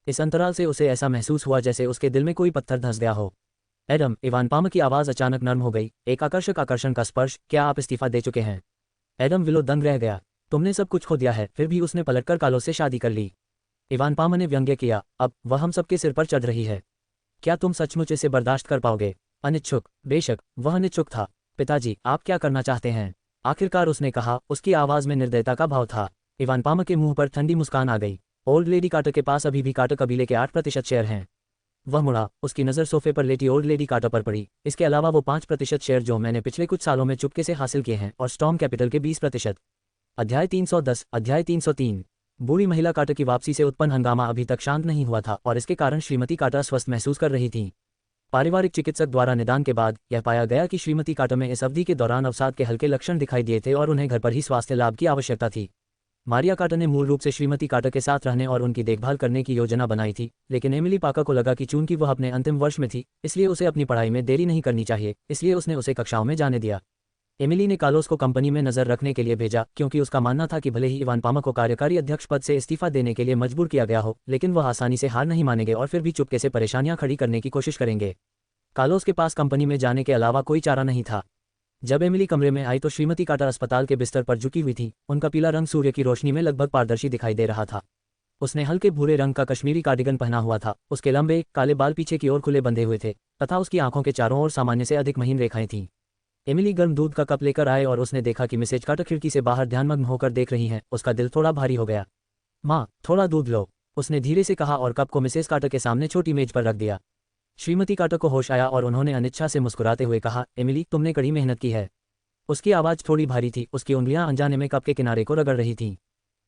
इस अंतराल से उसे ऐसा महसूस हुआ जैसे उसके दिल में कोई पत्थर धंस गया हो। एडम, इवान पामर की आवाज़ अचानक नर्म हो गई, एक आकर्षक आकर्षण का स्पर्श। क्या आप इस्तीफा दे चुके हैं? एडम विलो दंग रह गया। तुमने सब कुछ खो दिया है। फिर भी उसने पलटकर कार्लोस से शादी कर ली। इवान पामर ने व्यंग्य किया। अब वह हम सबके सिर पर चढ़ रही है। क्या तुम सचमुच इसे बर्दाश्त कर पाओगे? अनिच्छुक। बेशक, वह अनिच्छुक था। पिताजी, आप क्या करना चाहते हैं? आखिरकार उसने कहा। उसकी आवाज़ में निर्दयता का भाव था। इवान पामर के मुंह पर ठंडी मुस्कान आ गई। ओल्ड लेडी कार्टर के पास अभी भी कार्टर कबीले के 8% शेयर हैं। वह मुड़ा, उसकी नज़र सोफे पर लेटी ओल्ड लेडी कार्टर पर पड़ी। इसके अलावा वो 5% शेयर जो मैंने पिछले कुछ सालों में चुपके से हासिल किए हैं, और स्टॉर्म कैपिटल के 20%। अध्याय 310। अध्याय 303। बूढ़ी महिला कार्टर की वापसी से उत्पन्न हंगामा अभी तक शांत नहीं हुआ था और इसके कारण श्रीमती कार्टर अस्वस्थ महसूस कर रही थीं। पारिवारिक चिकित्सक द्वारा निदान के बाद यह पाया गया कि श्रीमती कार्टर में इस अवधि के दौरान अवसाद के हल्के लक्षण दिखाई दिए थे और उन्हें घर पर ही स्वास्थ्य लाभ की आवश्यकता थी। मारिया कार्टर ने मूल रूप से श्रीमती कार्टर के साथ रहने और उनकी देखभाल करने की योजना बनाई थी, लेकिन एमिली पाकर को लगा कि चूंकि वह अपने अंतिम वर्ष में थी, इसलिए उसे अपनी पढ़ाई में देरी नहीं करनी चाहिए, इसलिए उसने उसे कक्षाओं में जाने दिया। एमिली ने कार्लोस को कंपनी में नजर रखने के लिए भेजा, क्योंकि उसका मानना था कि भले ही इवान पामर को कार्यकारी अध्यक्ष पद से इस्तीफा देने के लिए मजबूर किया गया हो, लेकिन वह आसानी से हार नहीं मानेंगे और फिर भी चुपके से परेशानियां खड़ी करने की कोशिश करेंगे। कार्लोस के पास कंपनी में जाने के अलावा कोई चारा नहीं था। जब एमिली कमरे में आई तो श्रीमती कार्टर अस्पताल के बिस्तर पर झुकी हुई थी। उनका पीला रंग सूर्य की रोशनी में लगभग पारदर्शी दिखाई दे रहा था। उसने हल्के भूरे रंग का कश्मीरी कार्डिगन पहना हुआ था। उसके लंबे काले बाल पीछे की ओर खुले बंधे हुए थे तथा उसकी आंखों के चारों ओर सामान्य से अधिक महीन रेखाएं थीं। एमिली गर्म दूध का कप लेकर आए और उसने देखा कि मिसेज कार्टर खिड़की से बाहर ध्यानमग्न होकर देख रही हैं। उसका दिल थोड़ा भारी हो गया। माँ, थोड़ा दूध लो, उसने धीरे से कहा और कप को मिसेज कार्टर के सामने छोटी मेज पर रख दिया। श्रीमती कार्टर को होश आया और उन्होंने अनिच्छा से मुस्कुराते हुए कहा, एमिली, तुमने कड़ी मेहनत की है। उसकी आवाज़ थोड़ी भारी थी। उसकी उंगलियां अनजाने में कप के किनारे को रगड़ रही थीं।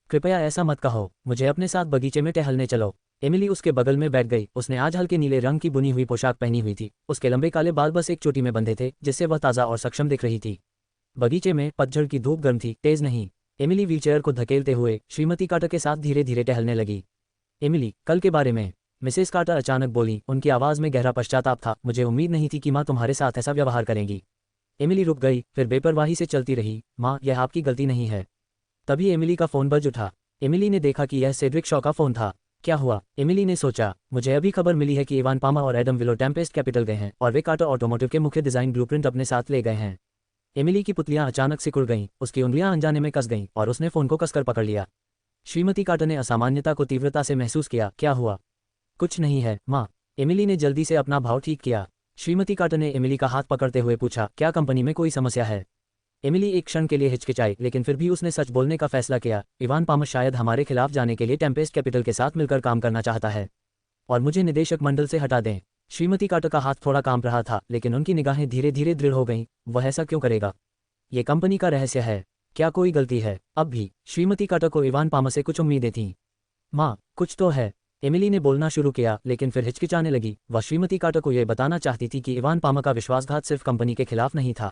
कृपया ऐसा मत कहो, मुझे अपने साथ बगीचे में टहलने चलो। एमिली उसके बगल में बैठ गई। उसने आज हल्के नीले रंग की बुनी हुई पोशाक पहनी हुई थी। उसके लंबे काले बाल बस एक चोटी में बंधे थे, जिससे वह ताज़ा और सक्षम दिख रही थी। बगीचे में पतझड़ की धूप गर्म थी, तेज नहीं। एमिली व्हीलचेयर को धकेलते हुए श्रीमती कार्टर के साथ धीरे धीरे टहलने लगी। एमिली, कल के बारे में, मिसेस कार्टर अचानक बोली। उनकी आवाज़ में गहरा पश्चाताप था। मुझे उम्मीद नहीं थी कि माँ तुम्हारे साथ ऐसा व्यवहार करेंगी। एमिली रुक गई, फिर बेपरवाही से चलती रही। माँ, यह आपकी गलती नहीं है। तभी एमिली का फ़ोन बज उठा। एमिली ने देखा कि यह सेड्रिक शॉ का फोन था। क्या हुआ? एमिली ने सोचा, मुझे अभी खबर मिली है कि इवान पामा और एडम विलो टेम्पेस्ट कैपिटल गए हैं और वे कार्टर ऑटोमोटिव के मुख्य डिजाइन ब्लूप्रिंट अपने साथ ले गए हैं। एमिली की पुतलियां अचानक सिकुड़ गईं, उसकी उंगलियां अनजाने में कस गईं और उसने फोन को कसकर पकड़ लिया। श्रीमती कार्टर ने असामान्यता को तीव्रता से महसूस किया। क्या हुआ? कुछ नहीं है माँ। एमिली ने जल्दी से अपना भाव ठीक किया। श्रीमती कार्टर ने एमिली का हाथ पकड़ते हुए पूछा, क्या कंपनी में कोई समस्या है? एमिली एक क्षण के लिए हिचकिचाई, लेकिन फिर भी उसने सच बोलने का फैसला किया। इवान पामा शायद हमारे खिलाफ जाने के लिए टेम्पेस्ट कैपिटल के साथ मिलकर काम करना चाहता है और मुझे निदेशक मंडल से हटा दें। श्रीमती कार्टर का हाथ थोड़ा कांप रहा था, लेकिन उनकी निगाहें धीरे धीरे दृढ़ हो गईं। वह ऐसा क्यों करेगा? ये कंपनी का रहस्य है। क्या कोई गलती है? अब भी श्रीमती कार्टर को इवान पामा से कुछ उम्मीदें थीं। माँ, कुछ तो है। एमिली ने बोलना शुरू किया, लेकिन फिर हिचकिचाने लगी। वह श्रीमती कार्टर को यह बताना चाहती थी कि इवान पामा का विश्वासघात सिर्फ कंपनी के खिलाफ नहीं था।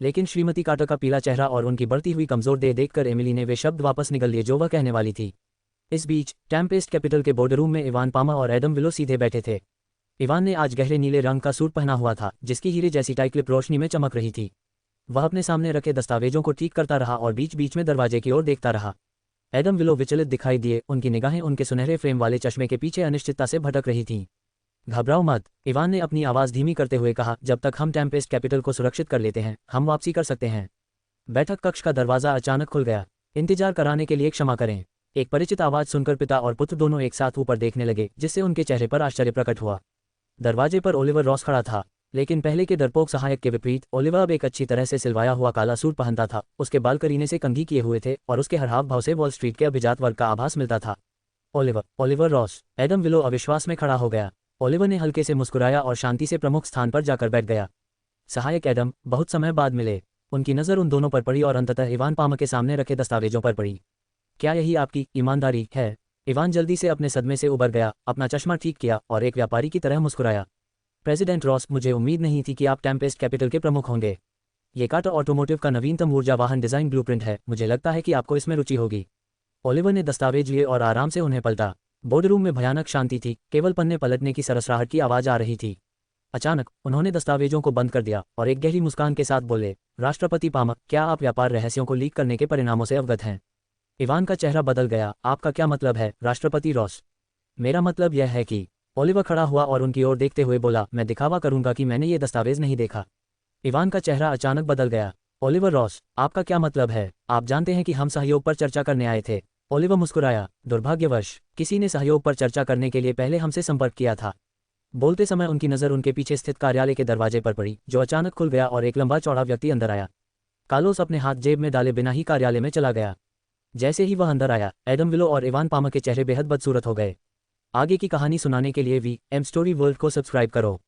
लेकिन श्रीमती कार्टर का पीला चेहरा और उनकी बढ़ती हुई कमजोर देह देखकर एमिली ने वे शब्द वापस निगल लिए जो वह कहने वाली थी। इस बीच टेम्पेस्ट कैपिटल के बोर्ड रूम में इवान पामा और एडम विलो सीधे बैठे थे। इवान ने आज गहरे नीले रंग का सूट पहना हुआ था, जिसकी हीरे जैसी टाई क्लिप रोशनी में चमक रही थी। वह अपने सामने रखे दस्तावेजों को ठीक करता रहा और बीच बीच में दरवाजे की ओर देखता रहा। एडम विलो विचलित दिखाई दिए, उनकी निगाहें उनके सुनहरे फ्रेम वाले चश्मे के पीछे अनिश्चितता से भटक रही थीं। घबराओ मत, इवान ने अपनी आवाज़ धीमी करते हुए कहा, जब तक हम टेम्पेस्ट कैपिटल को सुरक्षित कर लेते हैं हम वापसी कर सकते हैं। बैठक कक्ष का दरवाज़ा अचानक खुल गया। इंतजार कराने के लिए क्षमा करें। एक परिचित आवाज़ सुनकर पिता और पुत्र दोनों एक साथ ऊपर देखने लगे, जिससे उनके चेहरे पर आश्चर्य प्रकट हुआ। दरवाजे पर ओलिवर रॉस खड़ा था, लेकिन पहले के डरपोक सहायक के विपरीत ओलिवर अब एक अच्छी तरह से सिलवाया हुआ काला सूट पहनता था। उसके बाल करीने से कंघी किए हुए थे और उसके हर हाव भाव से वॉल स्ट्रीट के अभिजात वर्ग का आभास मिलता था। Oliver Ross. एडम विलो अविश्वास में खड़ा हो गया। ओलिवर ने हल्के से मुस्कुराया और शांति से प्रमुख स्थान पर जाकर बैठ गया। सहायक एडम, बहुत समय बाद मिले। उनकी नज़र उन दोनों पर पड़ी और अंततः इवान पामा के सामने रखे दस्तावेजों पर पड़ी। क्या यही आपकी ईमानदारी है? इवान जल्दी से अपने सदमे से उबर गया, अपना चश्मा ठीक किया और एक व्यापारी की तरह मुस्कुराया। प्रेसिडेंट रॉस, मुझे उम्मीद नहीं थी कि आप टेम्पेस्ट कैपिटल के प्रमुख होंगे। ये कार्टर ऑटोमोटिव का नवीनतम ऊर्जा वाहन डिज़ाइन ब्लूप्रिंट है। मुझे लगता है कि आपको इसमें रुचि होगी। ओलिवर ने दस्तावेज लिए और आराम से उन्हें पलटा। बोर्डरूम में भयानक शांति थी, केवल पन्ने पलटने की सरसराहट की आवाज़ आ रही थी। अचानक उन्होंने दस्तावेजों को बंद कर दिया और एक गहरी मुस्कान के साथ बोले, राष्ट्रपति पामा, क्या आप व्यापार रहस्यों को लीक करने के परिणामों से अवगत हैं? इवान का चेहरा बदल गया। आपका क्या मतलब है, राष्ट्रपति रॉस? मेरा मतलब यह है कि ओलिवर खड़ा हुआ और उनकी ओर देखते हुए बोला, मैं दिखावा करूंगा कि मैंने ये दस्तावेज नहीं देखा। इवान का चेहरा अचानक बदल गया। ओलिवर रॉस, आपका क्या मतलब है? आप जानते हैं कि हम सहयोग पर चर्चा करने आए थे। ओलिवर मुस्कुराया। दुर्भाग्यवश किसी ने सहयोग पर चर्चा करने के लिए पहले हमसे संपर्क किया था। बोलते समय उनकी नज़र उनके पीछे स्थित कार्यालय के दरवाजे पर पड़ी, जो अचानक खुल गया और एक लंबा चौड़ा व्यक्ति अंदर आया। कार्लोस अपने हाथ जेब में डाले बिना ही कार्यालय में चला गया। जैसे ही वह अंदर आया, एडम विलो और इवान पामा के चेहरे बेहद बदसूरत हो गए। आगे की कहानी सुनाने के लिए वी एम स्टोरी वर्ल्ड को सब्सक्राइब करो।